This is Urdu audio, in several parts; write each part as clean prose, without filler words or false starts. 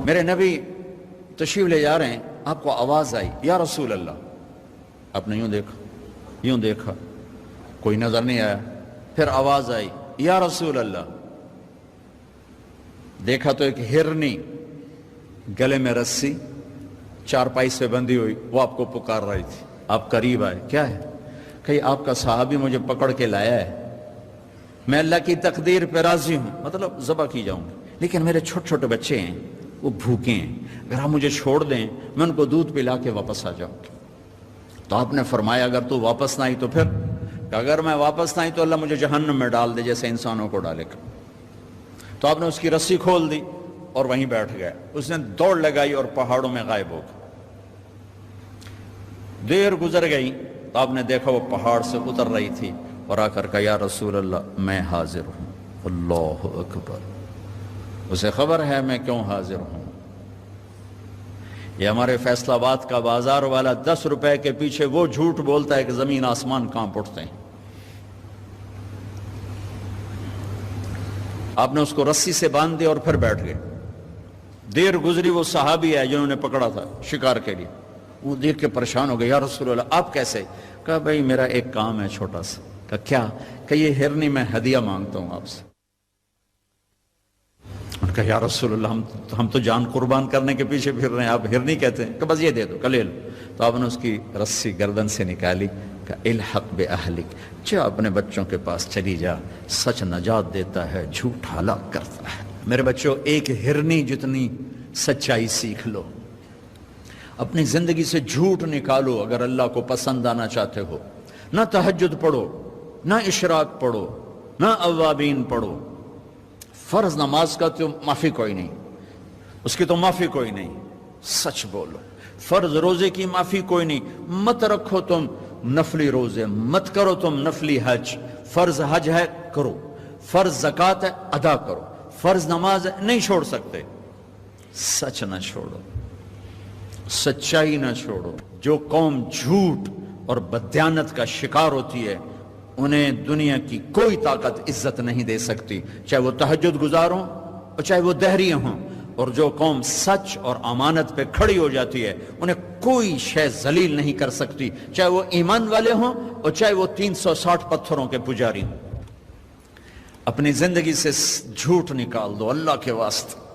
میرے نبی تشریف لے جا رہے ہیں، آپ کو آواز آئی یا رسول اللہ، آپ نے یوں دیکھا کوئی نظر نہیں آیا، پھر آواز آئی یا رسول اللہ، دیکھا تو ایک ہرنی گلے میں رسی چارپائی سے بندھی ہوئی، وہ آپ کو پکار رہی تھی۔ آپ قریب آئے، کیا ہے؟ کہ آپ کا صحابی مجھے پکڑ کے لایا ہے، میں اللہ کی تقدیر پہ راضی ہوں، مطلب ذبح کی جاؤں گی، لیکن میرے چھوٹے چھوٹے بچے ہیں، وہ بھوکے ہیں، اگر آپ مجھے چھوڑ دیں میں ان کو دودھ پلا کے واپس آ جاؤں گی۔ تو آپ نے فرمایا اگر تو واپس نہ آئی تو پھر، کہ اگر میں واپس نہ آئی تو اللہ مجھے جہنم میں ڈال دے جیسے انسانوں کو ڈالے گا۔ تو آپ نے اس کی رسی کھول دی اور وہیں بیٹھ گیا، اس نے دوڑ لگائی اور پہاڑوں میں غائب ہو گیا۔ دیر گزر گئی تو آپ نے دیکھا وہ پہاڑ سے اتر رہی تھی اور آ کر کہا یا رسول اللہ میں حاضر ہوں۔ اللہ اکبر، اسے خبر ہے میں کیوں حاضر ہوں۔ یہ ہمارے فیصل آباد کا بازار والا 10 روپے کے پیچھے وہ جھوٹ بولتا ہے کہ زمین آسمان کانپ اٹھتے ہیں۔ آپ نے اس کو رسی سے باندھ دیا اور پھر بیٹھ گئے۔ دیر گزری، وہ صحابی ہے جنہوں نے پکڑا تھا شکار کے لیے، وہ دیکھ کے پریشان ہو گئے، یا رسول اللہ آپ کیسے؟ کہا بھائی میرا ایک کام ہے چھوٹا سا۔ کہا کیا؟ کہ یہ ہرنی میں ہدیہ مانگتا ہوں آپ سے۔ اور کہا یا رسول اللہ ہم تو جان قربان کرنے کے پیچھے پھر رہے ہیں، آپ ہرنی کہتے ہیں؟ کہ بس یہ دے دو، لے لو۔ تو آپ نے اس کی رسی گردن سے نکالی، کہ الحق باہلک، جا اپنے بچوں کے پاس چلی جا، سچ نجات دیتا ہے، جھوٹ ہلاک کرتا ہے۔ میرے بچوں ایک ہرنی جتنی سچائی سیکھ لو، اپنی زندگی سے جھوٹ نکالو اگر اللہ کو پسند آنا چاہتے ہو۔ نہ تہجد پڑھو، نہ اشراق پڑھو، نہ اوابین پڑھو، فرض نماز کا تو معافی کوئی نہیں، اس کی تو معافی کوئی نہیں، سچ بولو۔ فرض روزے کی معافی کوئی نہیں، مت رکھو تم نفلی روزے، مت کرو تم نفلی حج۔ فرض حج ہے کرو، فرض زکوٰۃ ہے ادا کرو، فرض نماز ہے نہیں چھوڑ سکتے۔ سچ نہ چھوڑو، سچائی نہ چھوڑو۔ جو قوم جھوٹ اور بددیانت کا شکار ہوتی ہے انہیں دنیا کی کوئی طاقت عزت نہیں دے سکتی، چاہے وہ تہجد گزار ہوں اور چاہے وہ دہریے ہوں۔ اور جو قوم سچ اور امانت پہ کھڑی ہو جاتی ہے انہیں کوئی شے ذلیل نہیں کر سکتی، چاہے وہ ایمان والے ہوں اور چاہے وہ 360 پتھروں کے پجاری ہوں۔ اپنی زندگی سے جھوٹ نکال دو اللہ کے واسطے۔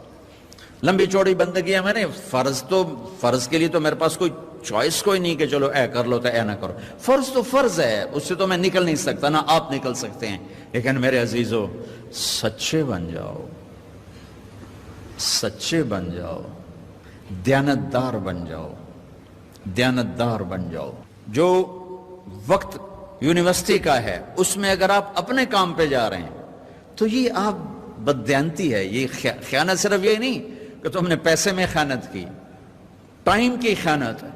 لمبی چوڑی بندگی ہے، میں نے فرض کے لیے تو میرے پاس کوئی چوائس کوئی نہیں کہ چلو اے کر لو تو اے نہ کرو۔ فرض تو فرض ہے، اس سے تو میں نکل نہیں سکتا، نہ آپ نکل سکتے ہیں۔ لیکن میرے عزیزو سچے بن جاؤ، سچے بن جاؤ، دیانتدار بن جاؤ، دیانتدار بن جاؤ۔ جو وقت یونیورسٹی کا ہے اس میں اگر آپ اپنے کام پہ جا رہے ہیں تو یہ آپ بددیانتی ہے، یہ خیانت صرف یہ نہیں کہ تم نے پیسے میں خیانت کی، ٹائم کی خیانت ہے۔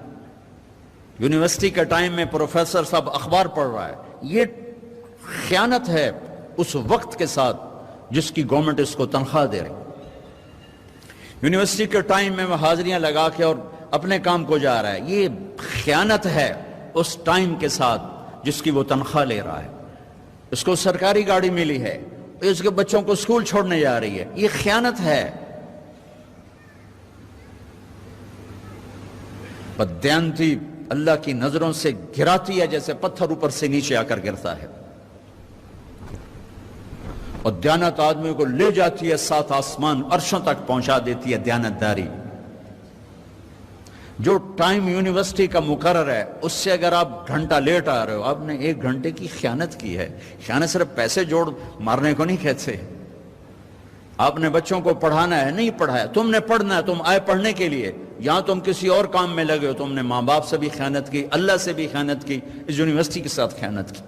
یونیورسٹی کے ٹائم میں پروفیسر صاحب اخبار پڑھ رہا ہے، یہ خیانت ہے اس وقت کے ساتھ جس کی گورنمنٹ اس کو تنخواہ دے رہی۔ یونیورسٹی کے ٹائم میں وہ حاضریاں لگا کے اور اپنے کام کو جا رہا ہے، یہ خیانت ہے اس ٹائم کے ساتھ جس کی وہ تنخواہ لے رہا ہے۔ اس کو سرکاری گاڑی ملی ہے، اس کے بچوں کو اسکول چھوڑنے جا رہی ہے، یہ خیانت ہے۔ بددیانتی اللہ کی نظروں سے گراتی ہے جیسے پتھر اوپر سے نیچے آ کر گرتا ہے، اور دیانت آدمی کو لے جاتی ہے 7 آسمان عرشوں تک پہنچا دیتی ہے دیانتداری۔ جو ٹائم یونیورسٹی کا مقرر ہے اس سے اگر آپ گھنٹہ لیٹ آ رہے ہو، آپ نے 1 گھنٹے کی خیانت کی ہے۔ خیانت صرف پیسے جوڑ مارنے کو نہیں کہتے۔ آپ نے بچوں کو پڑھانا ہے، نہیں پڑھایا، تم نے پڑھنا ہے، تم آئے پڑھنے کے لیے، یہاں تم کسی اور کام میں لگے ہو، تم نے ماں باپ سے بھی خیانت کی، اللہ سے بھی خیانت کی، اس یونیورسٹی کے ساتھ خیانت کی۔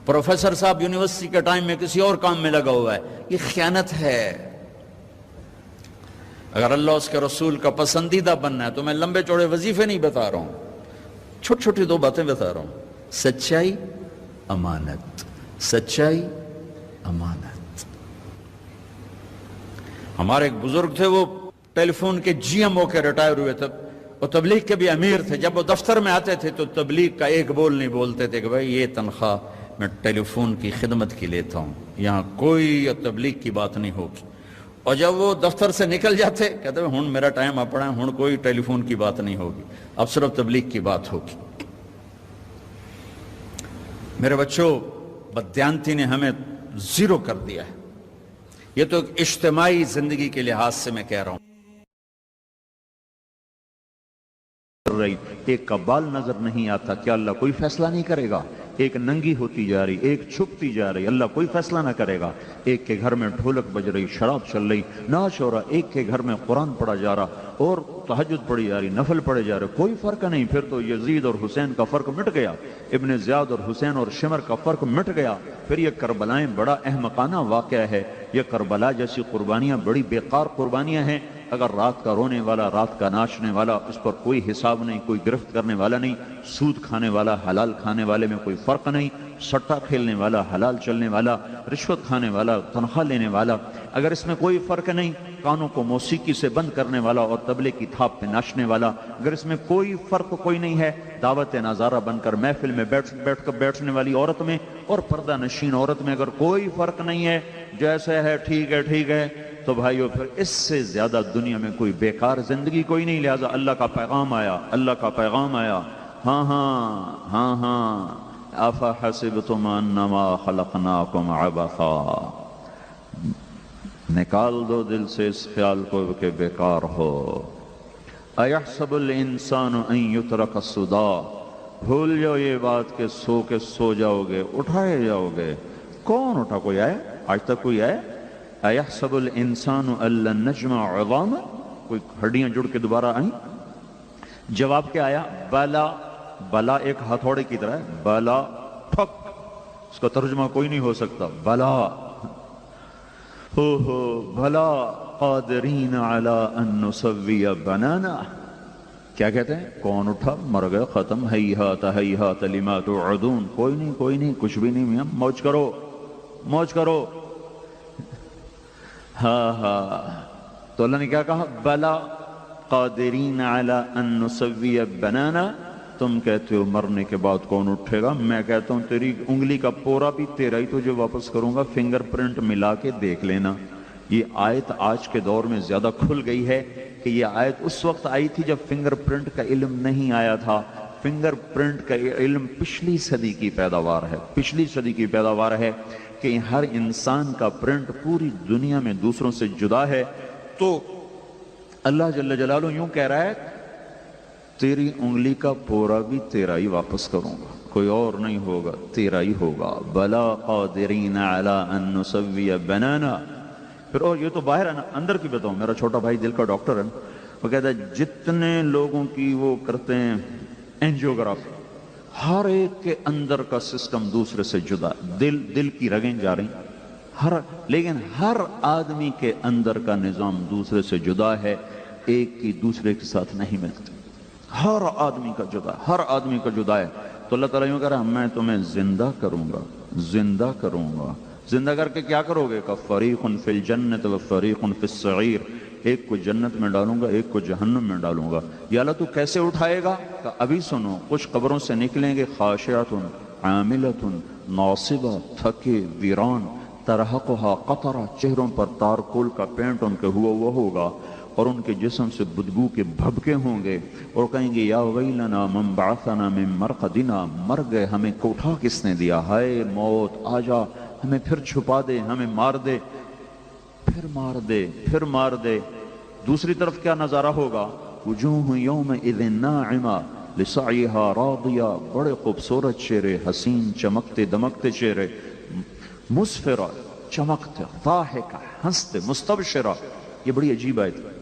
پروفیسر صاحب یونیورسٹی کے ٹائم میں کسی اور کام میں لگا ہوا ہے، یہ خیانت ہے۔ اگر اللہ اس کے رسول کا پسندیدہ بننا ہے تو میں لمبے چوڑے وظیفے نہیں بتا رہا ہوں، چھوٹی چھوٹی 2 باتیں بتا رہا ہوں۔ سچائی، امانت، سچائی، امانت۔ ہمارے ایک بزرگ تھے، وہ ٹیلی فون کے جی ایم ہو کے ریٹائر ہوئے تھے، وہ تبلیغ کے بھی امیر تھے۔ جب وہ دفتر میں آتے تھے تو تبلیغ کا ایک بول نہیں بولتے تھے کہ بھائی یہ تنخواہ میں ٹیلی فون کی خدمت کی لیتا ہوں، یہاں کوئی تبلیغ کی بات نہیں ہوگی۔ اور جب وہ دفتر سے نکل جاتے کہتے ہیں ہن میرا ٹائم اپنا ہے، ہن کوئی ٹیلی فون کی بات نہیں ہوگی، اب صرف تبلیغ کی بات ہوگی۔ میرے بچوں، بددیانتی نے ہمیں زیرو کر دیا ہے۔ یہ تو ایک اجتماعی زندگی کے لحاظ سے میں کہہ رہا ہوں۔ ایک کا بال نظر نہیں آتا، کیا اللہ کوئی فیصلہ نہیں کرے گا؟ ایک ننگی ہوتی جا رہی، ایک چھپتی جا رہی، اللہ کوئی فیصلہ نہ کرے گا؟ ایک کے گھر میں ڈھولک بج رہی، شراب چل رہی، ناچ ہو رہا، ایک کے گھر میں قرآن پڑھا جا رہا اور تہجد پڑھی جا رہی، نفل پڑھے جا رہے، کوئی فرق نہیں۔ پھر تو یزید اور حسین کا فرق مٹ گیا، ابن زیاد اور حسین اور شمر کا فرق مٹ گیا۔ پھر یہ کربلائیں بڑا احمقانہ واقعہ ہے، یہ کربلا جیسی قربانیاں بڑی بیکار قربانیاں ہیں۔ اگر رات کا رونے والا، رات کا ناچنے والا، اس پر کوئی حساب نہیں، کوئی گرفت کرنے والا نہیں، سود کھانے والا، حلال کھانے والے میں کوئی فرق نہیں، سٹا کھیلنے والا، حلال چلنے والا، رشوت کھانے والا، تنخواہ لینے والا، اگر اس میں کوئی فرق نہیں، کانوں کو موسیقی سے بند کرنے والا اور طبلے کی تھاپ پہ ناچنے والا، اگر اس میں کوئی فرق کوئی نہیں ہے، دعوت نظارہ بن کر محفل میں بیٹھنے والی عورت میں اور پردہ نشین عورت میں اگر کوئی فرق نہیں ہے، جیسے ہے ٹھیک ہے ٹھیک ہے، تو بھائیو پھر اس سے زیادہ دنیا میں کوئی بیکار زندگی کوئی نہیں۔ لہذا اللہ کا پیغام آیا، اللہ کا پیغام آیا، ہاں ہاں ہاں ہاں، افحسبتم انما خلقناکم عبثا، نکال دو دل سے اس خیال کو کہ بیکار ہو۔ ایحسب الانسان ان یترک سدی، بھول جاؤ یہ بات کہ سو کے سو جاؤ گے، اٹھائے جاؤ گے۔ کون اٹھا؟ کوئی آئے؟ آج تک کوئی آئے؟ ایحسب الانسان ان لن نجمع عظامہ، کوئی ہڈیاں جڑ کے دوبارہ آئیں؟ جواب کیا آیا؟ بلا۔ بلا ایک ہتھوڑے کی طرح ہے، بلا ٹھک، اس کا ترجمہ کوئی نہیں ہو سکتا، بلا ہو بھلا قادرین علی ان نسوی بنانا۔ کیا کہتے ہیں؟ کون اٹھا؟ مر گئے، ختم، ہیہات لما توعدون، کوئی نہیں کوئی نہیں، کچھ بھی نہیں میاں، موج کرو موج کرو۔ ہاں ہاں، تو اللہ نے کیا کہا؟ بلا قادرین علی ان نسوی بنانا۔ تم کہتے ہو مرنے کے بعد کون اٹھے گا، میں کہتا ہوں تیری انگلی کا پورا بھی تیرا ہی تجھے واپس کروں گا، فنگر پرنٹ ملا کے دیکھ لینا۔ یہ آیت آج کے دور میں زیادہ کھل گئی ہے کہ یہ آیت اس وقت آئی تھی جب فنگر پرنٹ کا علم نہیں آیا تھا۔ فنگر پرنٹ کا علم پچھلی صدی کی پیداوار ہے، پچھلی صدی کی پیداوار ہے کہ ہر انسان کا پرنٹ پوری دنیا میں دوسروں سے جدا ہے۔ تو اللہ جل جلالہ یوں کہہ رہا ہے تیری انگلی کا پورا بھی تیرا ہی واپس کروں گا، کوئی اور نہیں ہوگا، تیرا ہی ہوگا۔ بلا قادرین علی ان نسوی بنانا۔ پھر اور یہ تو باہر ہے نا، اندر کی بتاؤں، میرا چھوٹا بھائی دل کا ڈاکٹر ہے، وہ کہتا ہے جتنے لوگوں کی وہ کرتے ہیں اینجیوگرافی، ہر ایک کے اندر کا سسٹم دوسرے سے جدا، دل کی رگیں جا رہی، لیکن ہر آدمی کے اندر کا نظام دوسرے سے جدا ہے، ایک کی دوسرے کے ساتھ نہیں ملتی، ہر آدمی کا جدا، ہر آدمی کا جدا ہے۔ تو اللہ تعالیٰ یوں کہہ رہا ہے میں تمہیں زندہ کروں گا، زندہ کروں گا۔ زندہ کر کے کیا کرو گے؟ کہ فریق فی الجنت و فریق فی السعیر، ایک کو جنت میں ڈالوں گا، ایک کو جہنم میں ڈالوں گا۔ یا اللہ تو کیسے اٹھائے گا؟ کہ ابھی سنو، کچھ قبروں سے نکلیں گے خاشعۃ عاملۃ ناصبہ، تھکے ویران، ترہقھا قطرہ، چہروں پر تارکول کا پینٹ ان کے ہوا ہوگا اور ان کے جسم سے بدبو کے بھبکے ہوں گے اور کہیں گے یا ویلنا من بعثنا من مرقدنا، مر گئے، ہمیں اٹھا کس نے دیا، ہائے موت آجا، ہمیں پھر چھپا دے، ہمیں مار دے، پھر مار دے، پھر مار دے۔ دوسری طرف کیا نظارہ ہوگا؟ وجوہ یومئذ ناعمہ لسعیہا راضیہ، بڑے خوبصورت چہرے، حسین چمکتے دمکتے چہرے، مسفرہ، چمکتے، ضاحکہ، ہنستے، مستبشرہ۔ یہ بڑی عجیب آیت ہے۔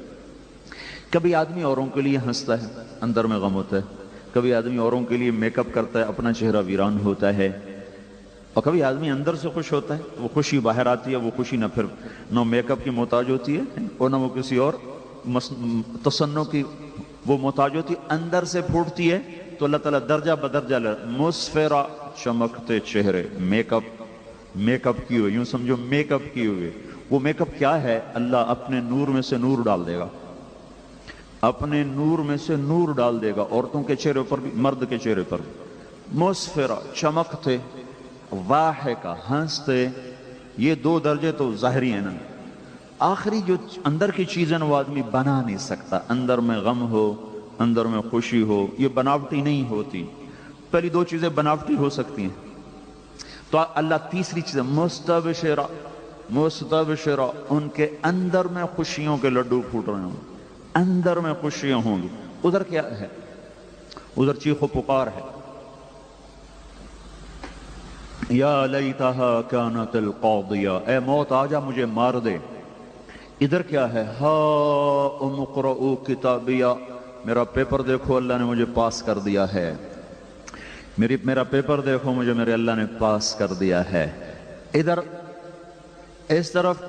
کبھی آدمی اوروں کے لیے ہنستا ہے، اندر میں غم ہوتا ہے، کبھی آدمی اوروں کے لیے میک اپ کرتا ہے، اپنا چہرہ ویران ہوتا ہے، اور کبھی آدمی اندر سے خوش ہوتا ہے، وہ خوشی باہر آتی ہے، وہ خوشی نہ پھر نہ میک اپ کی محتاج ہوتی ہے اور نہ وہ کسی اور تصنع کی وہ محتاج ہوتی ہے، اندر سے پھوٹتی ہے۔ تو اللہ تعالیٰ درجہ بدرجہ مسفرہ، چمکتے چہرے، میک اپ کی ہوئے، یوں سمجھو میک اپ کی ہوئے۔ وہ میک اپ کیا ہے؟ اللہ اپنے نور میں سے نور ڈال دے گا، اپنے نور میں سے نور ڈال دے گا، عورتوں کے چہرے پر بھی، مرد کے چہرے پر بھی۔ مسفرہ، چمکتے، ضاحکہ، ہنستے، یہ دو درجے تو ظاہری ہیں نا۔ آخری جو اندر کی چیزیں وہ آدمی بنا نہیں سکتا. اندر میں غم ہو، اندر میں خوشی ہو، یہ بناوٹی نہیں ہوتی. پہلی دو چیزیں بناوٹی ہو سکتی ہیں. تو اللہ تیسری چیز مستبشرہ، مستبشرہ، ان کے اندر میں خوشیوں کے لڈو پھوٹ رہے ہوں، اندر میں خوشیاں ہوں گی. ادھر کیا ہے؟ ادھر چیخ و پکار ہے، یا لیتہا کانت القاضیہ، اے موت آجا مجھے مار دے. ادھر کیا ہے؟ ہاؤم اقرؤوا کتابیہ، میرا پیپر دیکھو اللہ نے مجھے پاس کر دیا ہے. میرا پیپر دیکھو مجھے میرے اللہ نے پاس کر دیا ہے. ادھر اس طرف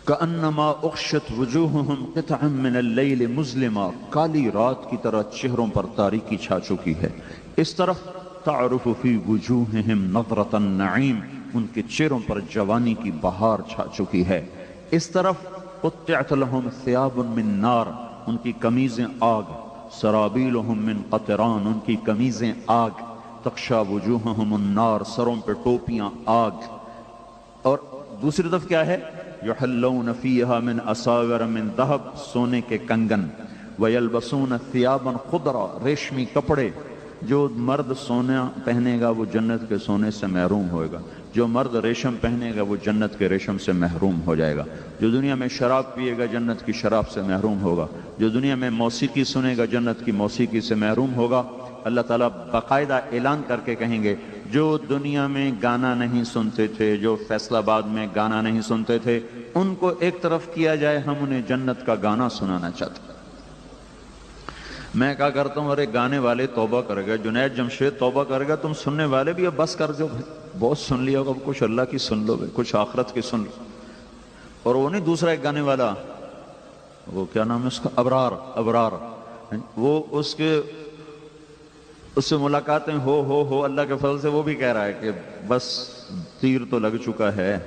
کأنما اغشت وجوہہم قطعا من اللیل مظلما، کالی رات کی طرح چہروں پر تاریکی چھا چکی ہے. اس طرف تعرف فی وجوہہم نظرۃ النعیم، ان کے چہروں پر جوانی کی بہار چھا چکی ہے. اس طرف قطعت لہم ثیاب من نار، ان کی قمیضیں آگ. سرابیلہم من قطران، ان کی قمیضیں آگ. تغشا وجوہہم النار، سروں پہ ٹوپیاں آگ. اور دوسری طرف کیا ہے؟ یحلون فیہا من اساور من ذہب، سونے کے کنگن. ویلبسون ثیابا خضرا، ریشمی کپڑے. جو مرد سونا پہنے گا وہ جنت کے سونے سے محروم ہوئے گا، جو مرد ریشم پہنے گا وہ جنت کے ریشم سے محروم ہو جائے گا. جو دنیا میں شراب پیے گا جنت کی شراب سے محروم ہوگا، جو دنیا میں موسیقی سنے گا جنت کی موسیقی سے محروم ہوگا. اللہ تعالیٰ باقاعدہ اعلان کر کے کہیں گے جو دنیا میں گانا نہیں سنتے تھے، جو فیصل آباد میں گانا نہیں سنتے تھے، ان کو ایک طرف کیا جائے، ہم انہیں جنت کا گانا سنانا چاہتے ہیں. میں کہا کرتا ہوں ارے گانے والے توبہ کر گئے، جنید جمشید توبہ کر گئے، تم سننے والے بھی اب بس کر جو، بہت سن لیا ہوگا، کچھ اللہ کی سن لو، کچھ آخرت کی سن لو. اور وہ نہیں دوسرا ایک گانے والا، وہ کیا نام ہے اس کا، ابرار، ابرار، وہ اس سے ملاقاتیں ہو اللہ کے فضل سے وہ بھی کہہ رہا ہے کہ بس تیر تو لگ چکا ہے.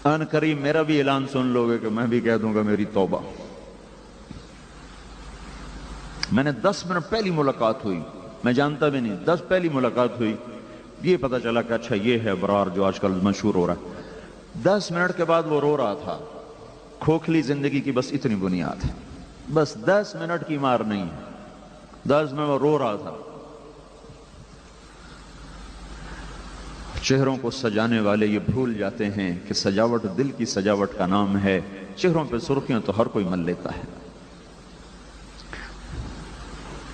ان قریب میرا بھی اعلان سن لو گے کہ میں بھی کہہ دوں گا میری توبہ. میں نے 10 منٹ پہلی ملاقات ہوئی، میں جانتا بھی نہیں، 10 پہلی ملاقات ہوئی، یہ پتہ چلا کہ اچھا یہ ہے ابرار جو آج کل مشہور ہو رہا ہے. 10 منٹ کے بعد وہ رو رہا تھا. کھوکھلی زندگی کی بس اتنی بنیاد ہے، بس 10 منٹ کی مار نہیں ہے، 10 منٹ وہ رو رہا تھا. چہروں کو سجانے والے یہ بھول جاتے ہیں کہ سجاوٹ دل کی سجاوٹ کا نام ہے. چہروں پہ سرخیاں تو ہر کوئی مل لیتا ہے.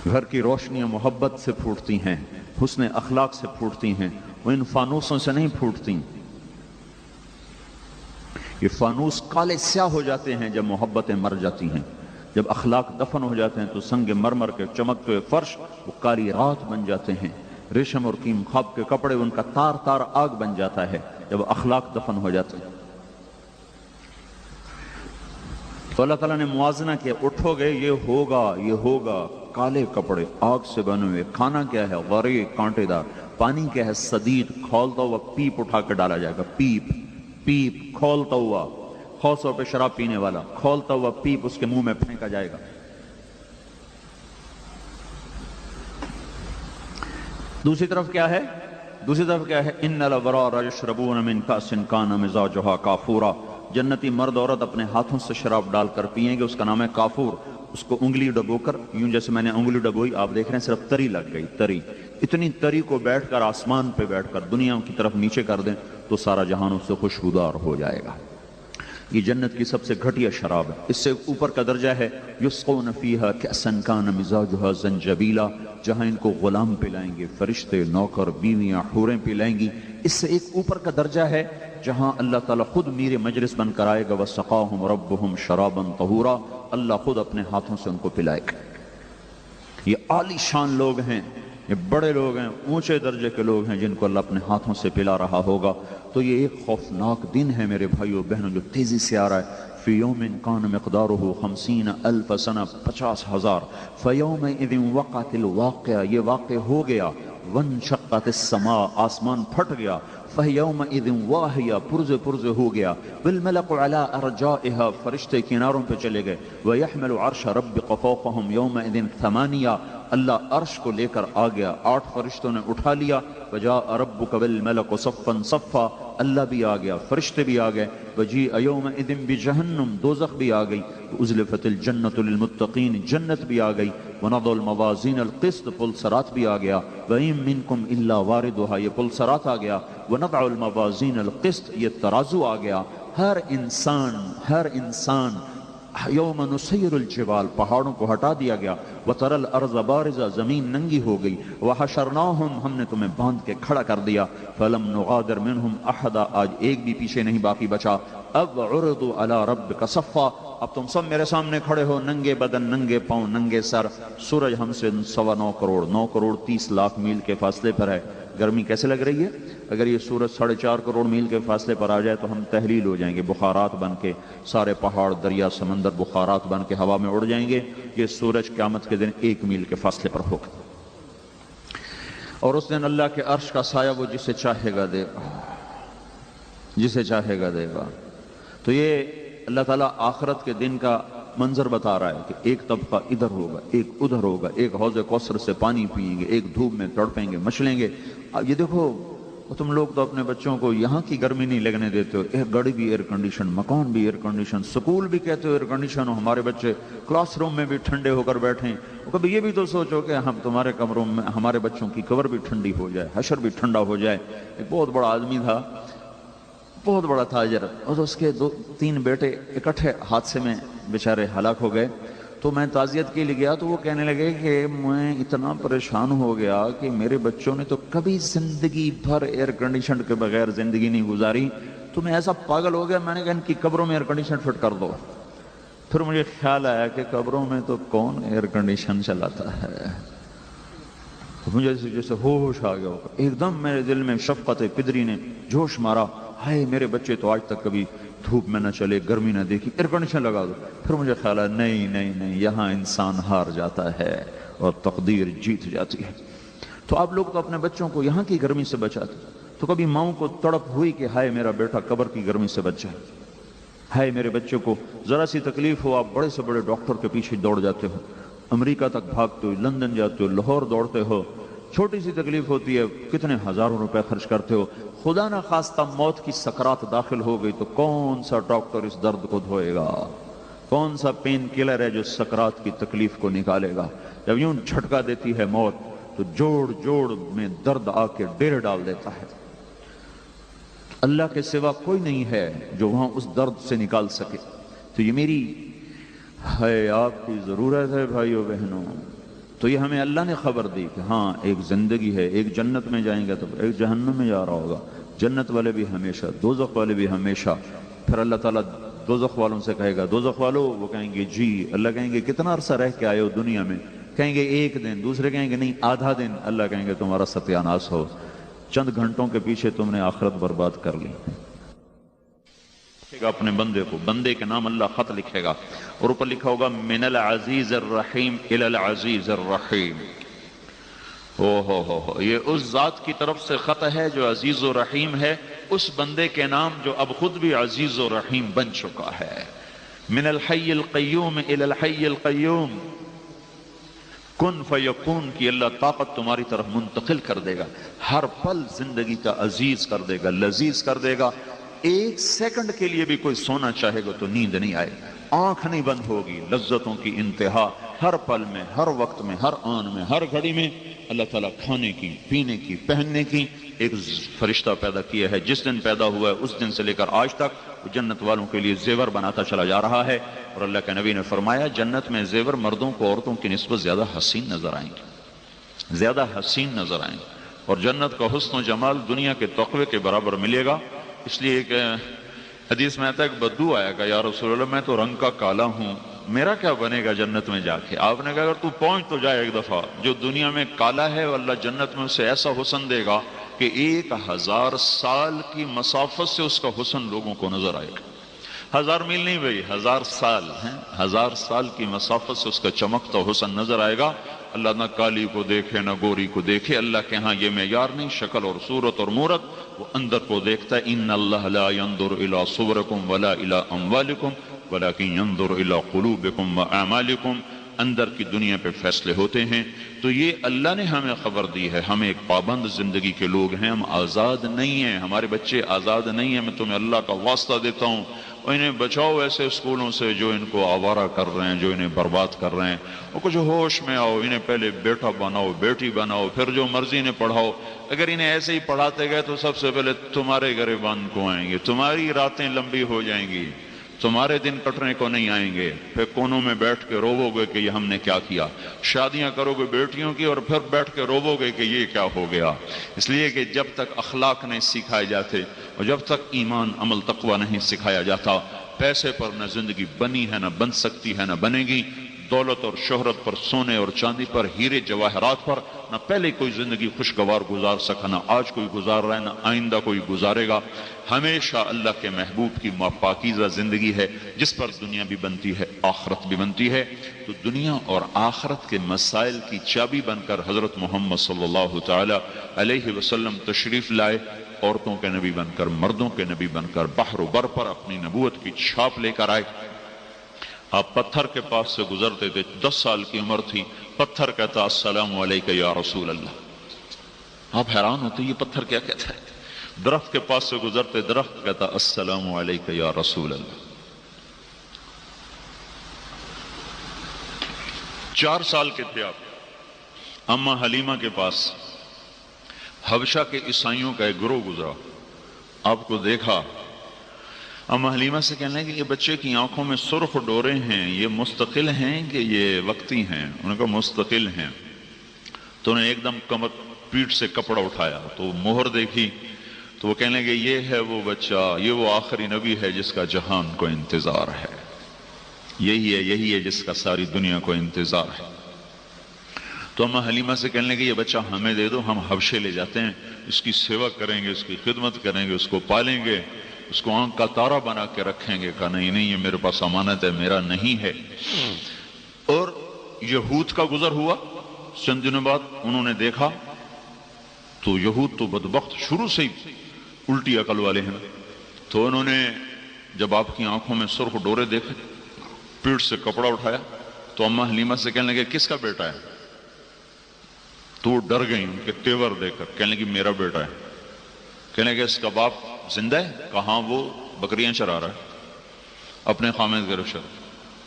گھر کی روشنیاں محبت سے پھوٹتی ہیں، حسن اخلاق سے پھوٹتی ہیں، وہ ان فانوسوں سے نہیں پھوٹتی. یہ فانوس کالے سیاہ ہو جاتے ہیں جب محبتیں مر جاتی ہیں، جب اخلاق دفن ہو جاتے ہیں تو سنگ مرمر کے چمکتے ہوئے فرش وہ کالی رات بن جاتے ہیں. ریشم اور کیم خواب کے کپڑے ان کا تار تار آگ بن جاتا ہے جب اخلاق دفن ہو جاتے ہیں. تو اللہ تعالیٰ نے موازنہ کیا، اٹھو گے یہ ہوگا. کالے کپڑے آگ سے بنے ہوئے، کھانا کیا ہے غرے کانٹے دار، پانی کیا ہے صدید، کھولتا ہوا پیپ اٹھا کے ڈالا جائے گا. پیپ کھولتا ہوا، خاص طور پہ شراب پینے والا، کھولتا ہوا پیپ اس کے منہ میں پھینکا جائے گا. دوسری طرف کیا ہے؟ ان الابرار یشربون من کأس کان مزاجها کافورا. جنتی مرد عورت اپنے ہاتھوں سے شراب ڈال کر پیئیں گے، اس کا نام ہے کافور. اس کو انگلی ڈبو کر، یوں جیسے میں نے انگلی ڈبوئی، آپ دیکھ رہے ہیں صرف تری لگ گئی، تری. اتنی تری کو بیٹھ کر آسمان پہ بیٹھ کر دنیا کی طرف نیچے کر دیں تو سارا جہان اس سے خوشبودار ہو جائے گا. یہ جنت کی سب سے گھٹیا شراب ہے. اس سے اوپر کا درجہ ہے یسقون فیہا کأسا کان مزاجها زنجبیلا، جہاں ان کو غلام پلائیں گے، فرشتے، نوکر، بیویاں، حوریں پلائیں گی. اس سے ایک اوپر کا درجہ ہے جہاں اللہ تعالیٰ خود میر مجلس بن کر آئے گا. وسقاہم ربہم شرابا طہورا، اللہ خود اپنے ہاتھوں سے ان کو پلائے گا. یہ عالی شان لوگ ہیں، یہ بڑے لوگ ہیں، اونچے درجے کے لوگ ہیں جن کو اللہ اپنے ہاتھوں سے پلا رہا ہوگا. تو یہ ایک خوفناک دن ہے میرے بھائیو بہنوں جو تیزی سے آ رہا ہے. فی یوم کان مقدارہ 50,000 سنہ، 50,000. فیومئذ وقعت الواقعہ، یہ واقع ہو گیا. وانشقت السماء، آسمان پھٹ گیا. فیومئذ واہیہ، پرزے پرزے ہو گیا. والملک علی ارجائها، فرشتے کناروں پہ چلے گئے. ویحمل عرش ربک فوقہم یومئذ 8، اللہ عرش کو لے کر آ گیا، 8 فرشتوں نے اٹھا لیا، وجاء ربک والملک صفا صفا، اللہ بھی آ گیا، فرشتے بھی آ گئے، وجیء یومئذ بجہنم، دوزخ بھی آ گئی، ازلفت الجنۃ للمتقین، جنت بھی آ گئی، ونضع الموازین القسط، پل صراط بھی آ گیا، وَإِن مِّنكُمْ إِلَّا وَارِدُهَا، یہ پل صراط آ گیا، وَنَضَعُ الْمَوَازِينَ الْقِسْطَ، یہ ترازو آ گیا، ہر انسان یوم نسیر الجبال، پہاڑوں کو ہٹا دیا گیا، وَتَرَى الْأَرْضَ بَارِزَةً، زمین ننگی ہو گئی، وَحَشَرْنَاهُمْ، ہم نے تمہیں باندھ کے کھڑا کر دیا، فَلَمْ نُغَادِرْ مِنْهُمْ أَحَدًا، آج ایک بھی پیچھے نہیں باقی بچا، اب عُرِضُوا عَلَى رَبِّكَ صَفًّا، اب تم سب میرے سامنے کھڑے ہو، ننگے بدن، ننگے پاؤں، ننگے سر، سورج ہم سے 9 کروڑ 30 لاکھ میل کے فاصلے پر ہے، گرمی کیسے لگ رہی ہے؟ اگر یہ سورج 4.5 کروڑ میل کے فاصلے پر آ جائے تو ہم تحلیل ہو جائیں گے، بخارات بن کے، سارے پہاڑ دریا سمندر بخارات بن کے ہوا میں اڑ جائیں گے۔ یہ سورج قیامت کے دن 1 میل کے فاصلے پر ہوگا، اور اس دن اللہ کے عرش کا سایہ وہ جسے چاہے گا دے گا، جسے چاہے گا دے گا۔ تو یہ اللہ تعالیٰ آخرت کے دن کا منظر بتا رہا ہے کہ ایک طبقہ ادھر ہوگا، ایک ادھر ہوگا، ایک حوض کوثر سے پانی پئیں گے، ایک دھوپ میں تڑپیں گے، مچلیں گے۔ اب یہ دیکھو، تم لوگ تو اپنے بچوں کو یہاں کی گرمی نہیں لگنے دیتے ہو، ایک گاڑی بھی ایئر کنڈیشن، مکان بھی ایئر کنڈیشن، سکول بھی کہتے ہو ایئر کنڈیشن ہو، ہمارے بچے کلاس روم میں بھی ٹھنڈے ہو کر بیٹھیں۔ کبھی یہ بھی تو سوچو کہ ہم تمہارے کمروں میں ہمارے بچوں کی قبر بھی ٹھنڈی ہو جائے، حشر بھی ٹھنڈا ہو جائے۔ ایک بہت بڑا آدمی تھا، بہت بڑا تاجر، اور اس کے 2-3 بیٹے اکٹھے حادثے میں بیچارے ہلاک ہو گئے۔ تو میں تعزیت کے لیے گیا تو وہ کہنے لگے کہ میں اتنا پریشان ہو گیا کہ میرے بچوں نے تو کبھی زندگی بھر ایئر کنڈیشن کے بغیر زندگی نہیں گزاری، تو میں ایسا پاگل ہو گیا، میں نے کہا ان کی قبروں میں ایئر کنڈیشن فٹ کر دو۔ پھر مجھے خیال آیا کہ قبروں میں تو کون ایئر کنڈیشن چلاتا ہے، مجھے جیسے ہوش آ گیا ہوگا، ایک دم میرے دل میں شفقت پدری نے جوش مارا، ہائے میرے بچے تو آج تک کبھی دھوپ میں نہ چلے، گرمی نہ دیکھی، ایئر کنڈیشن لگا دو۔ پھر مجھے خیال ہے نہیں، یہاں انسان ہار جاتا ہے اور تقدیر جیت جاتی ہے۔ تو آپ لوگ تو اپنے بچوں کو یہاں کی گرمی سے بچاتے، تو کبھی ماؤں کو تڑپ ہوئی کہ ہائے میرا بیٹا قبر کی گرمی سے بچ جائے، ہائے میرے بچے کو ذرا سی تکلیف ہو، آپ بڑے سے بڑے ڈاکٹر کے پیچھے دوڑ جاتے ہو، امریکہ تک بھاگتے ہو، لندن جاتے ہو، لاہور دوڑتے ہو، چھوٹی سی تکلیف ہوتی ہے کتنے ہزاروں روپے خرچ کرتے ہو، خدا نہ خواستہ موت کی سکرات داخل ہو گئی تو کون سا ڈاکٹر اس درد کو دھوئے گا، کون سا پین کلر ہے جو سکرات کی تکلیف کو نکالے گا؟ جب یوں جھٹکا دیتی ہے موت تو جوڑ جوڑ میں درد آ کے ڈیر ڈال دیتا ہے۔ اللہ کے سوا کوئی نہیں ہے جو وہاں اس درد سے نکال سکے۔ تو یہ میری ہے آپ کی ضرورت ہے بھائیو بہنوں، تو یہ ہمیں اللہ نے خبر دی کہ ہاں ایک زندگی ہے، ایک جنت میں جائیں گے تو ایک جہنم میں جا رہا ہوگا، جنت والے بھی ہمیشہ، دوزخ والے بھی ہمیشہ۔ پھر اللہ تعالیٰ دوزخ والوں سے کہے گا دوزخ والو، وہ کہیں گے جی، اللہ کہیں گے کتنا عرصہ رہ کے آئے ہو دنیا میں؟ کہیں گے 1 دن، دوسرے کہیں گے نہیں آدھا دن، اللہ کہیں گے تمہارا ستیہ ناس ہو، چند گھنٹوں کے پیچھے تم نے آخرت برباد کر لی۔ اپنے بندے کو، بندے کے نام اللہ خط لکھے گا، اور اوپر لکھا ہوگا من العزیز الرحیم الی العزیز الرحیم۔ ہو یہ اس ذات کی طرف سے خط ہے جو عزیز و رحیم ہے، اس بندے کے نام جو اب خود بھی عزیز و رحیم بن چکا ہے۔ من الحی القیوم الی الحی القیوم، کن فیکون کی اللہ طاقت تمہاری طرف منتقل کر دے گا، ہر پل زندگی کا عزیز کر دے گا، لذیذ کر دے گا۔ 1 سیکنڈ کے لیے بھی کوئی سونا چاہے گا تو نیند نہیں آئے، آنکھ نہیں بند ہوگی، لذتوں کی انتہا ہر پل میں، ہر وقت میں، ہر آن میں، ہر گھڑی میں۔ اللہ تعالیٰ کھانے کی، پینے کی، پہننے کی ایک فرشتہ پیدا کیا ہے، جس دن پیدا ہوا ہے اس دن سے لے کر آج تک وہ جنت والوں کے لیے زیور بناتا چلا جا رہا ہے۔ اور اللہ کے نبی نے فرمایا جنت میں زیور مردوں کو عورتوں کی نسبت زیادہ حسین نظر آئیں گے، زیادہ حسین نظر آئیں گے، اور جنت کا حسن و جمال دنیا کے تقوی کے برابر ملے گا۔ اس لیے کہ حدیث میں آتا ہے کہ بدو آیا گا، یا رسول اللہ میں تو رنگ کا کالا ہوں، میرا کیا بنے گا جنت میں جا کے؟ آپ نے کہا اگر تو پہنچ تو جائے ایک دفعہ، جو دنیا میں کالا ہے اللہ جنت میں اسے ایسا حسن دے گا کہ 1000 سال کی مسافت سے اس کا حسن لوگوں کو نظر آئے گا۔ 1000 میل نہیں بھائی، 1000 سال ہیں، 1000 سال کی مسافت سے اس کا چمکتا حسن نظر آئے گا۔ اللہ نہ کالی کو دیکھے نہ گوری کو دیکھے، اللہ کے ہاں یہ معیار نہیں، شکل اور صورت اور مورت، وہ اندر کو دیکھتا ہے۔ ان اللہ لا ينظر الى صورکم ولا الى اموالکم ولكن ينظر الى قلوبکم واعمالکم۔ اندر کی دنیا پہ فیصلے ہوتے ہیں. تو یہ اللہ نے ہمیں خبر دی ہے. ہم ایک پابند زندگی کے لوگ ہیں، ہم آزاد نہیں ہیں، ہمارے بچے آزاد نہیں ہیں. میں تمہیں اللہ کا واسطہ دیتا ہوں، اور انہیں بچاؤ ایسے اسکولوں سے جو ان کو آوارہ کر رہے ہیں، جو انہیں برباد کر رہے ہیں. اور کچھ ہوش میں آؤ، انہیں پہلے بیٹا بناؤ، بیٹی بناؤ، پھر جو مرضی انہیں پڑھاؤ. اگر انہیں ایسے ہی پڑھاتے گئے تو سب سے پہلے تمہارے گریبان کو آئیں گے، تمہاری راتیں لمبی ہو جائیں گی، تمہارے دن کٹنے کو نہیں آئیں گے. پھر کونوں میں بیٹھ کے روو گے کہ یہ ہم نے کیا کیا. شادیاں کرو گے بیٹیوں کی اور پھر بیٹھ کے روو گے کہ یہ کیا ہو گیا. اس لیے کہ جب تک اخلاق نہیں سکھائے جاتے اور جب تک ایمان عمل تقوی نہیں سکھایا جاتا، پیسے پر نہ زندگی بنی ہے، نہ بن سکتی ہے، نہ بنے گی. دولت اور شہرت پر، سونے اور چاندی پر، ہیرے جواہرات پر نہ پہلے کوئی زندگی خوشگوار گزار سکا، نہ آج کوئی گزار رہا ہے، نہ آئندہ کوئی گزارے گا. ہمیشہ اللہ کے محبوب کی پاکیزہ زندگی ہے جس پر دنیا بھی بنتی ہے، آخرت بھی بنتی ہے. تو دنیا اور آخرت کے مسائل کی چابی بن کر حضرت محمد صلی اللہ تعالی علیہ وسلم تشریف لائے. عورتوں کے نبی بن کر، مردوں کے نبی بن کر، بحر و بر پر اپنی نبوت کی چھاپ لے کر آئے. آپ پتھر کے پاس سے گزرتے تھے، 10 سال کی عمر تھی. پتھر کہتا السلام علیکہ یا رسول اللہ. آپ حیران ہوتے یہ پتھر کیا کہتا ہے. درخت کے پاس سے گزرتے، درخت کہتا السلام علیکہ یا رسول اللہ. 4 سال کے تھے آپ، اماں حلیمہ کے پاس حبشہ کے عیسائیوں کا ایک گروہ گزرا. آپ کو دیکھا، اماں حلیمہ سے کہنے لگے کہ یہ بچے کی آنکھوں میں سرخ ڈورے ہیں، یہ مستقل ہیں کہ یہ وقتی ہیں؟ انہوں نے کہا مستقل ہیں. تو انہیں ایک دم کمر پیٹھ سے کپڑا اٹھایا تو مہر دیکھی تو وہ کہنے لگے یہ ہے وہ بچہ، یہ وہ آخری نبی ہے جس کا جہان کو انتظار ہے، یہی ہے جس کا ساری دنیا کو انتظار ہے. تو اماں حلیمہ سے کہنے لگے یہ بچہ ہمیں دے دو، ہم حبشے لے جاتے ہیں، اس کی سیوا کریں گے، اس کی خدمت کریں گے، اس کو پالیں گے، اس کو آنکھ کا تارا بنا کے رکھیں گے. کہا نہیں یہ میرے پاس امانت ہے، میرا نہیں ہے. اور یہود کا گزر ہوا. چند دنوں بعد انہوں نے دیکھا تو یہود تو بدبخت شروع سے ہی الٹی عقل والے ہیں. تو انہوں نے جب آپ کی آنکھوں میں سرخ ڈورے دیکھے، پیٹھ سے کپڑا اٹھایا تو اماں حلیمہ سے کہنے لگے کس کا بیٹا ہے؟ تو وہ ڈر گئی ان کے تیور دیکھ کر. کہنے لگی میرا بیٹا ہے. کہنے لگے اس کا باپ زندہ ہے؟ کہاں، وہ بکریاں چرا رہا ہے اپنے خامد کے رشد.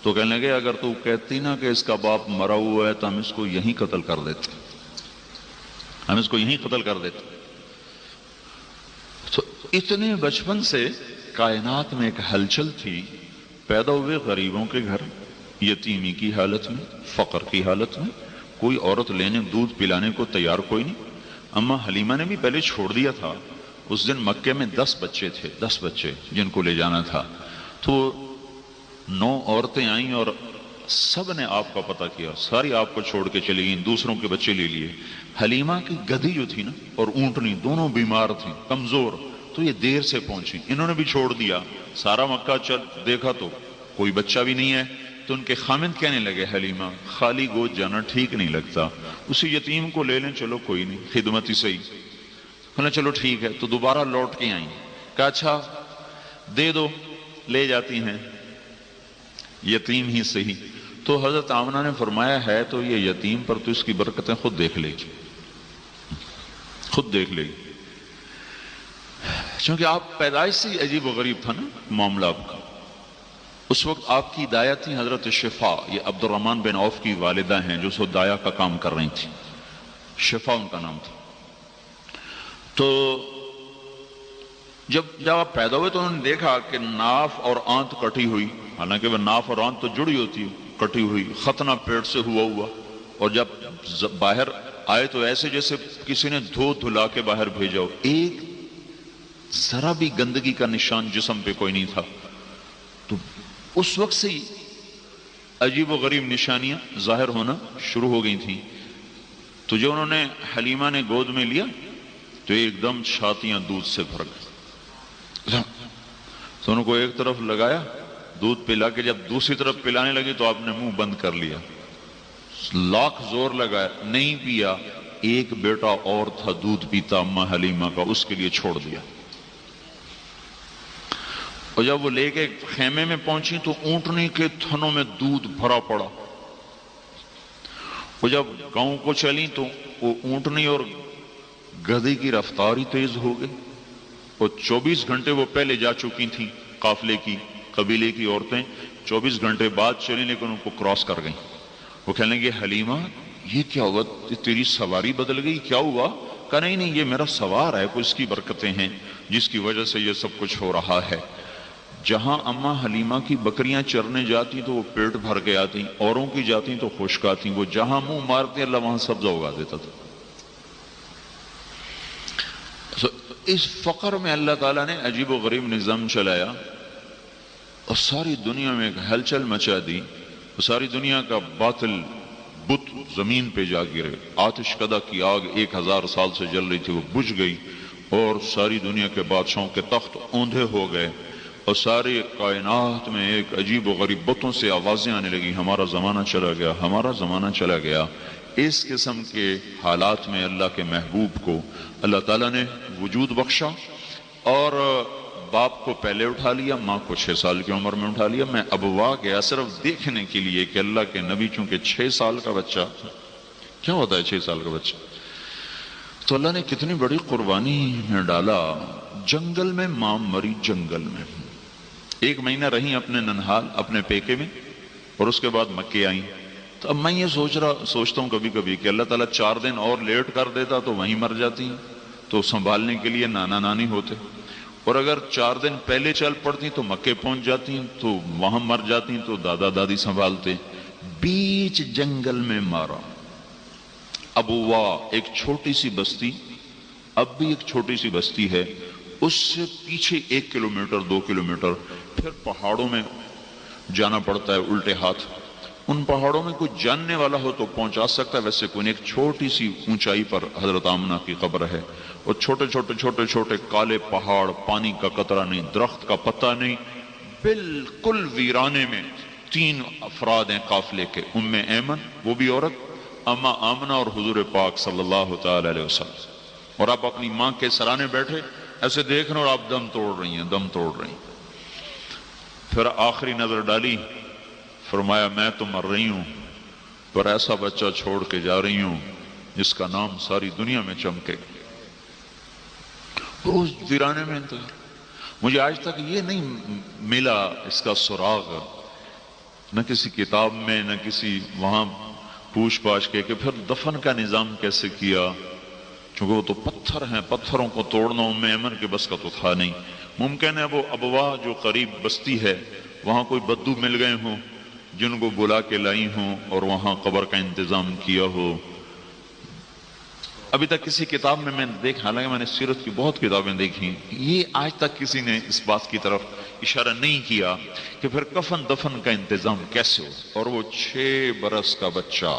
تو کہنے لگے اگر تو کہتی نا کہ اس کا باپ مرا ہوا ہے تو ہم اس کو یہیں قتل کر دیتے، ہم اس کو یہیں قتل کر دیتے. تو اتنے بچپن سے کائنات میں ایک ہلچل تھی. پیدا ہوئے غریبوں کے گھر، یتیمی کی حالت میں، فقر کی حالت میں، کوئی عورت لینے دودھ پلانے کو تیار کوئی نہیں. اماں حلیمہ نے بھی پہلے چھوڑ دیا تھا. اس دن مکے میں 10 بچے تھے، 10 بچے جن کو لے جانا تھا. تو 9 عورتیں آئیں اور سب نے آپ کا پتہ کیا، ساری آپ کو چھوڑ کے چلی گئیں، دوسروں کے بچے لے لیے. حلیمہ کی گدھی جو تھی نا اور اونٹنی دونوں بیمار تھیں، کمزور، تو یہ دیر سے پہنچی. انہوں نے بھی چھوڑ دیا. سارا مکہ دیکھا تو کوئی بچہ بھی نہیں ہے. تو ان کے خامد کہنے لگے حلیمہ خالی گود جانا ٹھیک نہیں لگتا، اسی یتیم کو لے لیں. چلو کوئی نہیں، خدمت ہی صحیح. کہنا چلو ٹھیک ہے. تو دوبارہ لوٹ کے آئیں. کہا اچھا دے دو، لے جاتی ہیں، یتیم ہی صحیح. تو حضرت آمنہ نے فرمایا ہے تو یہ یتیم پر تو اس کی برکتیں خود دیکھ لے گی، خود دیکھ لے گی. چونکہ آپ پیدائش سے عجیب و غریب تھا نا معاملہ آپ کا. اس وقت آپ کی دایا تھی حضرت شفا، یہ عبد الرحمن بن عوف کی والدہ ہیں جو اس وقت دایا کا کام کر رہی تھی. شفا ان کا نام تھا. تو جب آپ پیدا ہوئے تو انہوں نے دیکھا کہ ناف اور آنت کٹی ہوئی، حالانکہ وہ ناف اور آنت تو جڑی ہوتی، کٹی ہوئی، ختنہ پیٹ سے ہوا. اور جب باہر آئے تو ایسے جیسے کسی نے دھو دھلا کے باہر بھیجا ہو. ایک ذرا بھی گندگی کا نشان جسم پہ کوئی نہیں تھا. تو اس وقت سے ہی عجیب و غریب نشانیاں ظاہر ہونا شروع ہو گئی تھیں. تو جو انہوں نے حلیمہ نے گود میں لیا تو ایک دم چھاتیاں دودھ سے بھر گئی. تو انہوں کو ایک طرف لگایا دودھ پلا کے، جب دوسری طرف پلانے لگی تو آپ نے منہ بند کر لیا. لاکھ زور لگایا، نہیں پیا. ایک بیٹا اور تھا دودھ پیتا اماں حلیمہ کا، اس کے لیے چھوڑ دیا. اور جب وہ لے کے خیمے میں پہنچی تو اونٹنی کے تھنوں میں دودھ بھرا پڑا. وہ جب گاؤں کو چلی تو وہ اونٹنی اور گدھے کی رفتار ہی تیز ہو گئی، اور 24 گھنٹے وہ پہلے جا چکی تھیں قافلے کی، قبیلے کی عورتیں 24 گھنٹے بعد چلی لیکن ان کو کراس کر گئیں۔ وہ کہنے لگے حلیمہ یہ کیا ہوا، تیری سواری بدل گئی، کیا ہوا؟ کہا نہیں نہیں، یہ میرا سوار ہے، کوئی اس کی برکتیں ہیں جس کی وجہ سے یہ سب کچھ ہو رہا ہے۔ جہاں اماں حلیمہ کی بکریاں چرنے جاتی تو وہ پیٹ بھر کے آتی، اوروں کی جاتی تو خشک آتی، وہ جہاں منہ مارتے اللہ وہاں سبزہ اگا دیتا تھا۔ اس فقر میں اللہ تعالیٰ نے عجیب و غریب نظام چلایا اور ساری دنیا میں ایک ہلچل مچا دی، ساری دنیا کا باطل بت زمین پہ جا گرے۔ آتش کدہ کی آگ 1000 سال سے جل رہی تھی، وہ بجھ گئی اور ساری دنیا کے بادشاہوں کے تخت اوندھے ہو گئے، اور ساری کائنات میں ایک عجیب و غریب بتوں سے آوازیں آنے لگی، ہمارا زمانہ چلا گیا، ہمارا زمانہ چلا گیا۔ اس قسم کے حالات میں اللہ کے محبوب کو اللہ تعالیٰ نے وجود بخشا، اور باپ کو پہلے اٹھا لیا، ماں کو 6 سال کی عمر میں اٹھا لیا۔ میں ابوا گیا صرف دیکھنے کے لیے کہ اللہ کے نبی چونکہ 6 سال کا بچہ، کیا ہوتا ہے 6 سال کا بچہ، تو اللہ نے کتنی بڑی قربانی میں ڈالا۔ جنگل میں ماں مری، جنگل میں 1 مہینہ رہیں اپنے ننہال اپنے پیکے میں، اور اس کے بعد مکے آئیں۔ تو اب میں یہ سوچتا ہوں کبھی کبھی کہ اللہ تعالیٰ 4 دن اور لیٹ کر دیتا تو وہیں مر جاتی، تو سنبھالنے کے لیے نانا نانی ہوتے، اور اگر 4 دن پہلے چل پڑتی تو مکے پہنچ جاتی تو وہاں مر جاتی تو دادا دادی سنبھالتے۔ بیچ جنگل میں مارا۔ ابوا ایک چھوٹی سی بستی، اب بھی ایک چھوٹی سی بستی ہے، اس سے پیچھے 1 کلومیٹر 2 کلومیٹر پھر پہاڑوں میں جانا پڑتا ہے الٹے ہاتھ۔ ان پہاڑوں میں کوئی جاننے والا ہو تو پہنچا سکتا ہے، ویسے کوئی ایک چھوٹی سی اونچائی پر حضرت آمنہ کی قبر ہے، اور چھوٹے چھوٹے کالے پہاڑ، پانی کا قطرہ نہیں، درخت کا پتہ نہیں، بالکل ویرانے میں 3 افراد ہیں قافلے کے، ام ایمن وہ بھی عورت، اما آمنہ اور حضور پاک صلی اللہ تعالی علیہ وسلم، اور آپ اپنی ماں کے سرانے بیٹھے ایسے دیکھ رہے اور آپ دم توڑ رہی ہیں۔ پھر آخری نظر ڈالی، فرمایا میں تو مر رہی ہوں پر ایسا بچہ چھوڑ کے جا رہی ہوں جس کا نام ساری دنیا میں چمکے۔ اس ویرانے میں انتظار، مجھے آج تک یہ نہیں ملا اس کا سراغ، نہ کسی کتاب میں نہ کسی وہاں پوچھ پاچھ کے کہ پھر دفن کا نظام کیسے کیا، چونکہ وہ تو پتھر ہیں، پتھروں کو توڑنا ام ایمن کے بس کا تو تھا نہیں۔ ممکن ہے وہ ابوا جو قریب بستی ہے وہاں کوئی بدو مل گئے ہوں جن کو بلا کے لائی ہوں اور وہاں قبر کا انتظام کیا ہو۔ ابھی تک کسی کتاب میں نے دیکھا، حالانکہ میں نے سیرت کی بہت کتابیں دیکھی، یہ آج تک کسی نے اس بات کی طرف اشارہ نہیں کیا کہ پھر کفن دفن کا انتظام کیسے ہو۔ اور وہ 6 برس کا بچہ،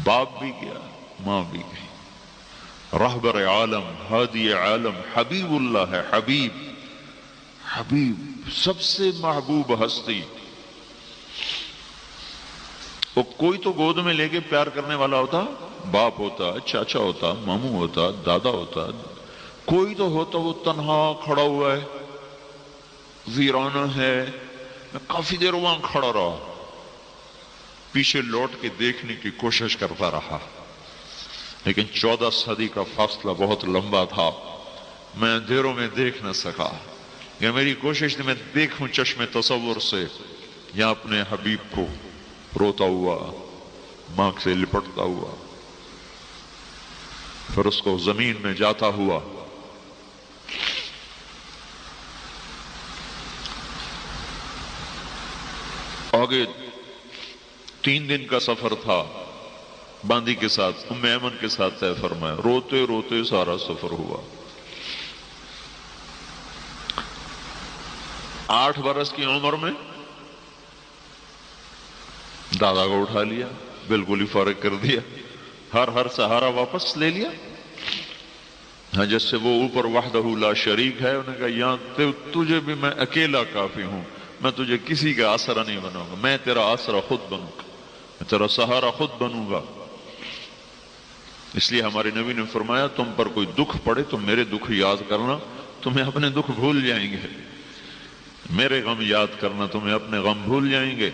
باپ بھی گیا ماں بھی گئی، رہبر عالم، ہادی عالم، حبیب اللہ ہے، حبیب سب سے محبوب ہستی۔ وہ کوئی تو گود میں لے کے پیار کرنے والا ہوتا، باپ ہوتا، چاچا ہوتا، ماموں ہوتا، دادا ہوتا، کوئی تو ہوتا وہ تنہا کھڑا ہوا ہے، ویرانہ ہے۔ میں کافی دیر وہاں کھڑا رہا، پیچھے لوٹ کے دیکھنے کی کوشش کرتا رہا، لیکن 14 صدی کا فاصلہ بہت لمبا تھا، میں اندھیروں میں دیکھ نہ سکا۔ یا میری کوشش تھی میں دیکھوں چشم تصور سے یا اپنے حبیب کو روتا ہوا، ماں سے لپٹتا ہوا، پھر اس کو زمین میں جاتا ہوا۔ آگے 3 دن کا سفر تھا، باندی کے ساتھ ام ایمن کے ساتھ طے فرمایا، روتے روتے سارا سفر ہوا۔ 8 برس کی عمر میں دادا کو اٹھا لیا، بالکل ہی فارغ کر دیا، ہر سہارا واپس لے لیا۔ ہاں جس سے وہ اوپر وحدہ لا شریک ہے، انہوں نے کہا یہاں تجھے بھی میں اکیلا کافی ہوں، میں تجھے کسی کا آسرا نہیں بناؤں گا، میں تیرا آسرا خود بنوں گا، میں تیرا سہارا خود بنوں گا۔ اس لیے ہمارے نبی نے فرمایا تم پر کوئی دکھ پڑے تو میرے دکھ یاد کرنا، تمہیں اپنے دکھ بھول جائیں گے، میرے غم یاد کرنا تمہیں اپنے غم بھول جائیں گے۔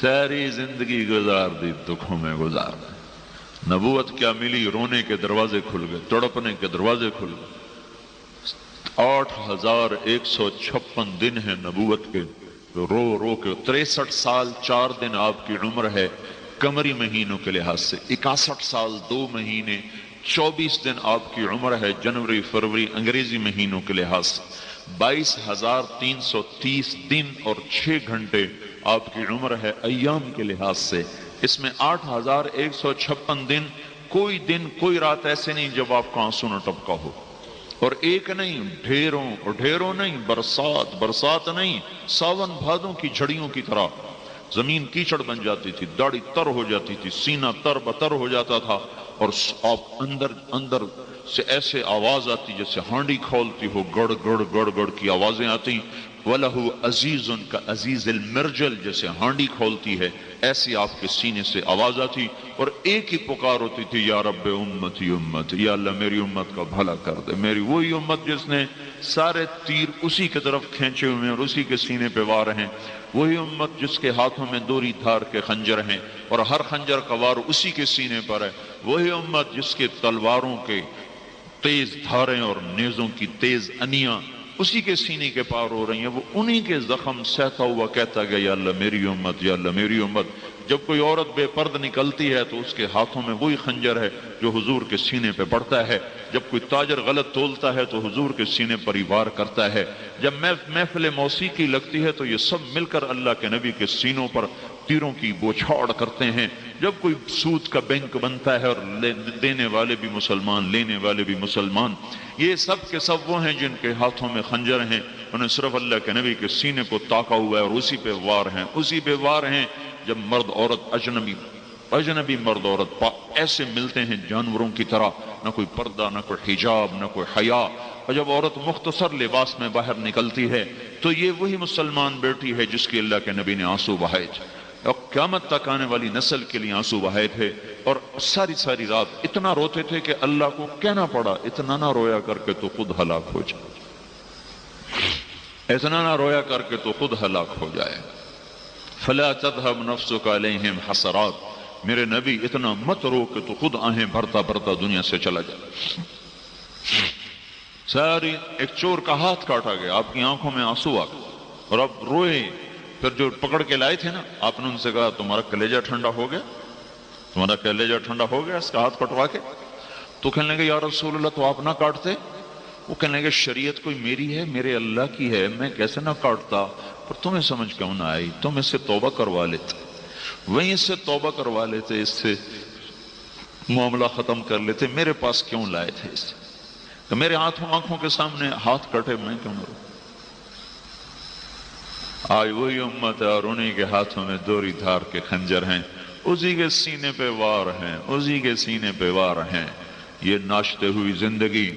ساری زندگی گزار دی دکھوں میں گزار دی. نبوت کیا ملی؟ رونے کے دروازے کھل گئے، تڑپنے کے دروازے کھل گئے. 8156 دن ہیں نبوت کے، رو رو کے. 63 سال 4 دن آپ کی عمر ہے قمری مہینوں کے لحاظ سے. 61 سال 2 مہینے 24 دن آپ کی عمر ہے جنوری فروری انگریزی مہینوں کے لحاظ سے. 22,330 دن اور 6 گھنٹے آپ کی عمر ہے ایام کے لحاظ سے. اس میں 8156 دن، کوئی دن کوئی رات ایسے نہیں جب آپ کا آنسو نہ ٹپکا ہو. اور ایک نہیں، ڈھیروں اور ڈھیروں نہیں، برسات برسات نہیں، ساون بھادوں کی جھڑیوں کی طرح زمین کیچڑ بن جاتی تھی، داڑھی تر ہو جاتی تھی، سینہ تر بتر ہو جاتا تھا، اور آپ اندر سے ایسے آواز آتی جیسے ہانڈی کھولتی ہو، گڑ گڑ گڑ گڑ کی آوازیں آتی. وَلَهُ عَزِيزٌ كَعَزِيزِ الْمِرْجَلِ، جیسے ہانڈی کھولتی ہے ایسی آپ کے سینے سے آواز آتی، اور ایک ہی پکار ہوتی تھی، یا رب امتی امتی، یا اللہ میری امت کا بھلا کر دے. میری وہی امت جس نے سارے تیر اسی کی طرف کھینچے ہوئے ہیں اور اسی کے سینے پہ وار ہیں. وہی امت جس کے ہاتھوں میں دوری دھار کے خنجر ہیں اور ہر خنجر کا وار اسی کے سینے پر ہے. وہی امت جس کے تلواروں کے تیز دھاریں اور نیزوں کی تیز انیاں اسی کے سینے کے پار ہو رہی ہیں. وہ انہی کے زخم سہتا ہوا کہتا گیا، یا اللہ میری امت، یا اللہ میری امت. جب کوئی عورت بے پرد نکلتی ہے تو اس کے ہاتھوں میں وہی خنجر ہے جو حضور کے سینے پہ پڑتا ہے. جب کوئی تاجر غلط تولتا ہے تو حضور کے سینے پر ہی وار کرتا ہے. جب محفل موسیقی لگتی ہے تو یہ سب مل کر اللہ کے نبی کے سینوں پر تیروں کی بوچھاڑ کرتے ہیں. جب کوئی سود کا بینک بنتا ہے اور دینے والے بھی مسلمان لینے والے بھی مسلمان، یہ سب کے سب وہ ہیں جن کے ہاتھوں میں خنجر ہیں. انہیں صرف اللہ کے نبی کے سینے کو تاکا ہوا ہے اور اسی پہ وار ہیں، اسی پہ وار ہیں. جب مرد عورت اجنبی مرد عورت ایسے ملتے ہیں جانوروں کی طرح، نہ کوئی پردہ، نہ کوئی حجاب، نہ کوئی حیا، اور جب عورت مختصر لباس میں باہر نکلتی ہے تو یہ وہی مسلمان بیٹی ہے جس کی اللہ کے نبی نے آنسو بہائے تھے اور قیامت تک آنے والی نسل کے لیے آنسو بہائے تھے. اور ساری رات اتنا روتے تھے کہ اللہ کو کہنا پڑا، اتنا نہ رویا کر کے تو خود ہلاک ہو جائے، اتنا نہ رویا کر کے تو خود ہلاک ہو جائے. فلا تذهب نفسك عليهم حسرات، میرے نبی اتنا مت رو کہ تو خود آہیں بھرتا بھرتا دنیا سے چلا جائے. ساری ایک چور کا ہاتھ کاٹا گیا، آپ کی آنکھوں میں آنسو آ گئے اور آپ روئے. پھر جو پکڑ کے لائے تھے نا، آپ نے ان سے کہا تمہارا کلیجہ ٹھنڈا ہو گیا، تمہارا کلیجہ ٹھنڈا ہو گیا اس کا ہاتھ کٹوا کے؟ تو کہنے لگے یا رسول اللہ تو آپ نہ کاٹتے. وہ کہنے لگے شریعت کوئی میری ہے، میرے اللہ کی ہے، میں کیسے نہ کاٹتا، پر تمہیں سمجھ کیوں نہ آئی؟ تم اس سے توبہ کروا لیتے، وہیں اس سے توبہ کروا لیتے، اس سے معاملہ ختم کر لیتے، میرے پاس کیوں لائے تھے اس سے؟ کہ میرے آنکھوں کے سامنے ہاتھ کٹے، میں کیوں نہ رو؟ آج وہی امت ہے اور انہی کے ہاتھوں میں دوری دھار کے خنجر ہیں، اسی کے سینے پہ وار ہیں، اسی کے سینے پہ وار ہیں. یہ ناشتے ہوئی زندگی،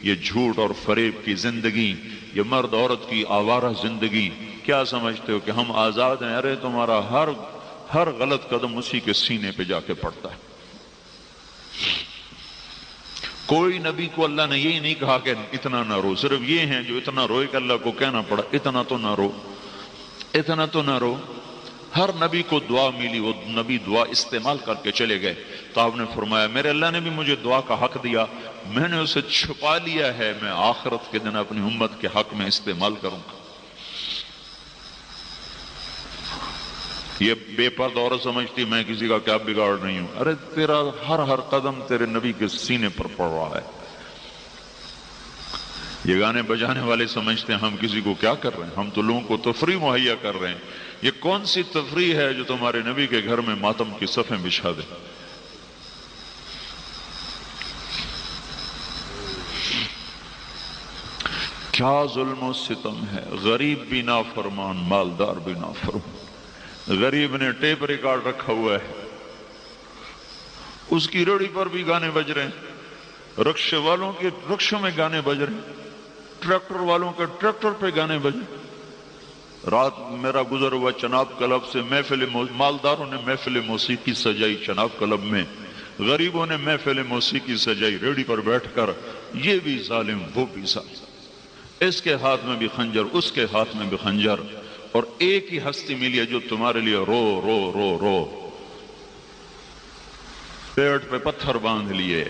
یہ جھوٹ اور فریب کی زندگی، یہ مرد عورت کی آوارہ زندگی، کیا سمجھتے ہو کہ ہم آزاد ہیں؟ ارے تمہارا ہر غلط قدم اسی کے سینے پہ جا کے پڑتا ہے. کوئی نبی کو اللہ نے یہی نہیں کہا کہ اتنا نہ رو، صرف یہ ہیں جو اتنا روئے کہ اللہ کو کہنا پڑا اتنا تو نہ رو، اتنا تو نہ رو. ہر نبی کو دعا ملی، وہ نبی دعا استعمال کر کے چلے گئے. تو آپ نے فرمایا میرے اللہ نے بھی مجھے دعا کا حق دیا، میں نے اسے چھپا لیا ہے، میں آخرت کے دن اپنی امت کے حق میں استعمال کروں گا. یہ بے پرد عورت سمجھتی میں کسی کا کیا بگاڑ نہیں ہوں. ارے تیرا ہر قدم تیرے نبی کے سینے پر پڑ رہا ہے. یہ گانے بجانے والے سمجھتے ہیں ہم کسی کو کیا کر رہے ہیں، ہم تو لوگوں کو تفریح مہیا کر رہے ہیں. یہ کون سی تفریح ہے جو تمہارے نبی کے گھر میں ماتم کی صفیں بچھا دے؟ کیا ظلم و ستم ہے، غریب بھی نافرمان، مالدار بھی نافرمان. غریب نے ٹیپ ریکارڈ رکھا ہوا ہے، اس کی ریڑھی پر بھی گانے بج رہے ہیں، رکشے والوں کے رکشوں میں گانے بج رہے ہیں، ٹریکٹر والوں کے ٹریکٹر پہ گانے بج رہے ہیں. رات میرا گزر ہوا چناب کلب سے، مالداروں نے محفل موسیقی سجائی چناب کلب میں، غریبوں نے محفل موسیقی سجائی ریڑھی پر بیٹھ کر. یہ بھی ظالم وہ بھی ظالم، اس کے ہاتھ میں بھی خنجر، اس کے ہاتھ میں بھی خنجر. اور ایک ہی ہستی ملی ہے جو تمہارے لیے رو رو رو رو پیٹ پہ پتھر باندھ لیے،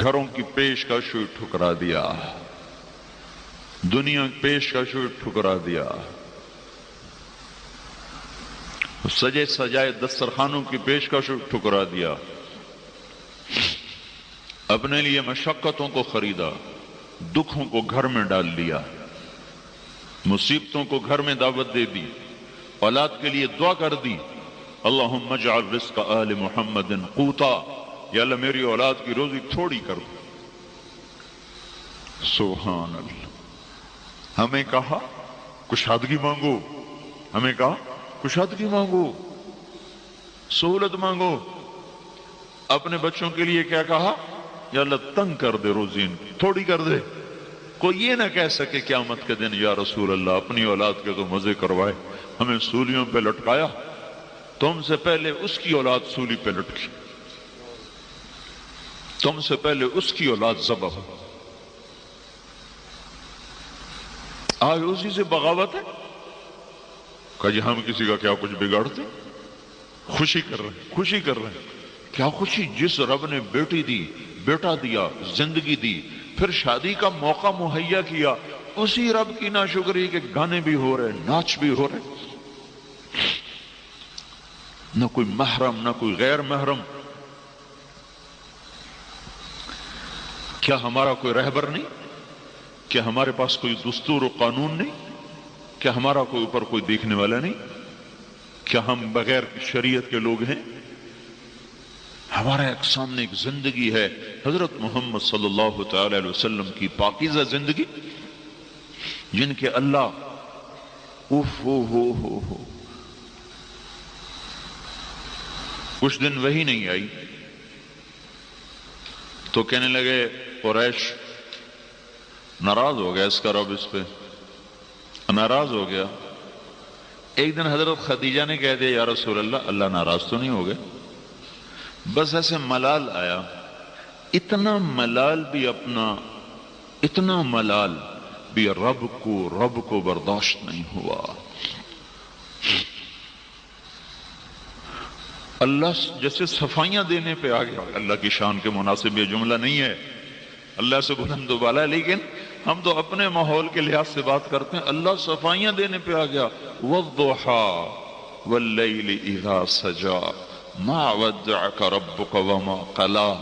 گھروں کی پیشکش ٹھکرا دیا، دنیا کی پیشکش ٹھکرا دیا، سجے سجائے دسترخوانوں کی پیشکش ٹھکرا دیا، اپنے لیے مشقتوں کو خریدا، دکھوں کو گھر میں ڈال لیا، مصیبتوں کو گھر میں دعوت دے دی، اولاد کے لیے دعا کر دی، اللہم اجعل رزق آل محمد قوتا، یا اللہ میری اولاد کی روزی تھوڑی کر دو۔ سبحان اللہ۔ ہمیں کہا کشادگی مانگو، ہمیں کہا کشادگی مانگو، سہولت مانگو۔ اپنے بچوں کے لیے کیا کہا؟ یا اللہ تنگ کر دے روزی ان کی، تھوڑی کر دے۔ کوئی یہ نہ کہہ سکے قیامت کے دن یا رسول اللہ اپنی اولاد کے تو مزے کروائے، ہمیں سولیوں پہ لٹکایا، تم سے پہلے اس کی اولاد سولی پہ لٹکی، تم سے پہلے اس کی اولاد ذبح ہو۔ آج اسی سے بغاوت ہے کہ جی ہم کسی کا کیا کچھ بگاڑتے، خوشی کر رہے ہیں، خوشی کر رہے ہیں۔ کیا خوشی؟ جس رب نے بیٹی دی، بیٹا دیا، زندگی دی، پھر شادی کا موقع مہیا کیا، اسی رب کی ناشکری کہ گانے بھی ہو رہے، ناچ بھی ہو رہے، نہ کوئی محرم نہ کوئی غیر محرم۔ کیا ہمارا کوئی رہبر نہیں؟ کیا ہمارے پاس کوئی دستور و قانون نہیں؟ کیا ہمارا کوئی اوپر کوئی دیکھنے والا نہیں؟ کیا ہم بغیر شریعت کے لوگ ہیں؟ ہمارے ایک سامنے ایک زندگی ہے، حضرت محمد صلی اللہ تعالی علیہ وسلم کی پاکیزہ زندگی، جن کے اللہ ہو کچھ دن وہی نہیں آئی تو کہنے لگے قریش ناراض ہو گیا، اس کا رب اس پہ ناراض ہو گیا۔ ایک دن حضرت خدیجہ نے کہہ دیا یا رسول اللہ، اللہ ناراض تو نہیں ہو گئے؟ بس ایسے ملال آیا، اتنا ملال بھی رب کو برداشت نہیں ہوا۔ اللہ جیسے صفائیاں دینے پہ آ گیا۔ اللہ کی شان کے مناسب یہ جملہ نہیں ہے، اللہ سے بلند و بالا، لیکن ہم تو اپنے ماحول کے لحاظ سے بات کرتے ہیں۔ اللہ صفائیاں دینے پہ آ گیا، وَالضُّحَىٰ وَاللَّيْلِ إِذَا سَجَىٰ مَا وَدَّعَكَ رَبُّكَ وَمَا قَلَىٰ۔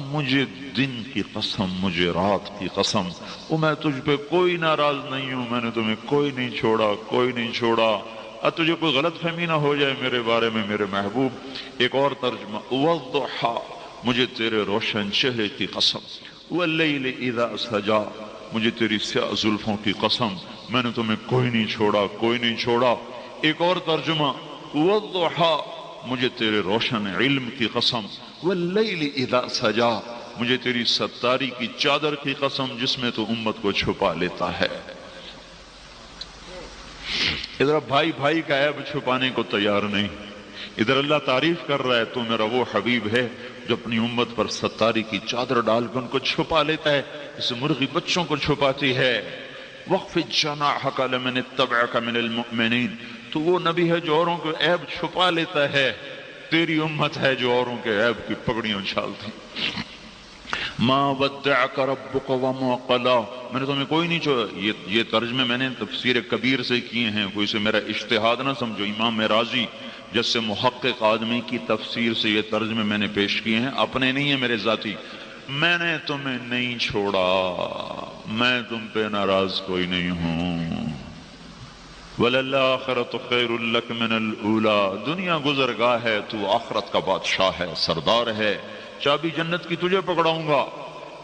مجھے دن کی قسم، مجھے رات کی قسم، میں تجھ پہ کوئی ناراض نہیں ہوں، میں نے تمہیں کوئی نہیں چھوڑا، کوئی نہیں چھوڑا۔ اب تجھے کوئی غلط فہمی نہ ہو جائے میرے بارے میں میرے محبوب۔ ایک اور ترجمہ، وَالضُّحَىٰ مجھے تیرے روشن چہرے کی قسم، وَاللَّيْلِ إِذَا سَجَىٰ مجھے تیری سیاہ زلفوں کی قسم، میں نے تمہیں کوئی نہیں چھوڑا، کوئی نہیں چھوڑا۔ ایک اور ترجمہ، وَالضُّحَىٰ مجھے تیرے روشن علم کی قسم، وَاللَّيْلِ إِذَا سَجَىٰ مجھے تیری ستاری کی چادر کی قسم جس میں تو امت کو چھپا لیتا ہے۔ ادھر بھائی بھائی کا عیب چھپانے کو تیار نہیں، ادھر اللہ تعریف کر رہا ہے تو میرا وہ حبیب ہے جو اپنی امت پر ستاری کی چادر ڈال کر ان کو چھپا لیتا ہے، جسے مرغی بچوں کو چھپاتی ہے۔ وَاخْفِضْ جَنَاحَكَ لِمَنِ اتَّبَعَكَ مِنَ الْمُؤْمِنِينَ تو وہ نبی ہے جو اوروں کے عیب چھپا لیتا ہے، تیری امت ہے جو اوروں کے عیب کی پگڑیاں اچھالتی۔ مَا وَدَّعَكَ رَبُّكَ وَمَا قَلَىٰ میں نے تمہیں کوئی نہیں چھوڑا۔ یہ ترجمے میں نے تفسیر کبیر سے کیے ہیں، کوئی سے میرا اجتہاد نہ سمجھو۔ امام رازی جیسے محقق آدمی کی تفسیر سے یہ ترجمے میں نے پیش کیے ہیں، اپنے نہیں ہیں میرے ذاتی۔ میں نے تمہیں نہیں چھوڑا، میں تم پہ ناراض کوئی نہیں ہوں۔ وَلَلْآخِرَةُ خَيْرٌ لَكَ مِنَ الْأُولَىٰ دنیا گزرگاہ ہے، تو آخرت کا بادشاہ ہے، سردار ہے۔ چابی جنت کی تجھے پکڑاؤں گا،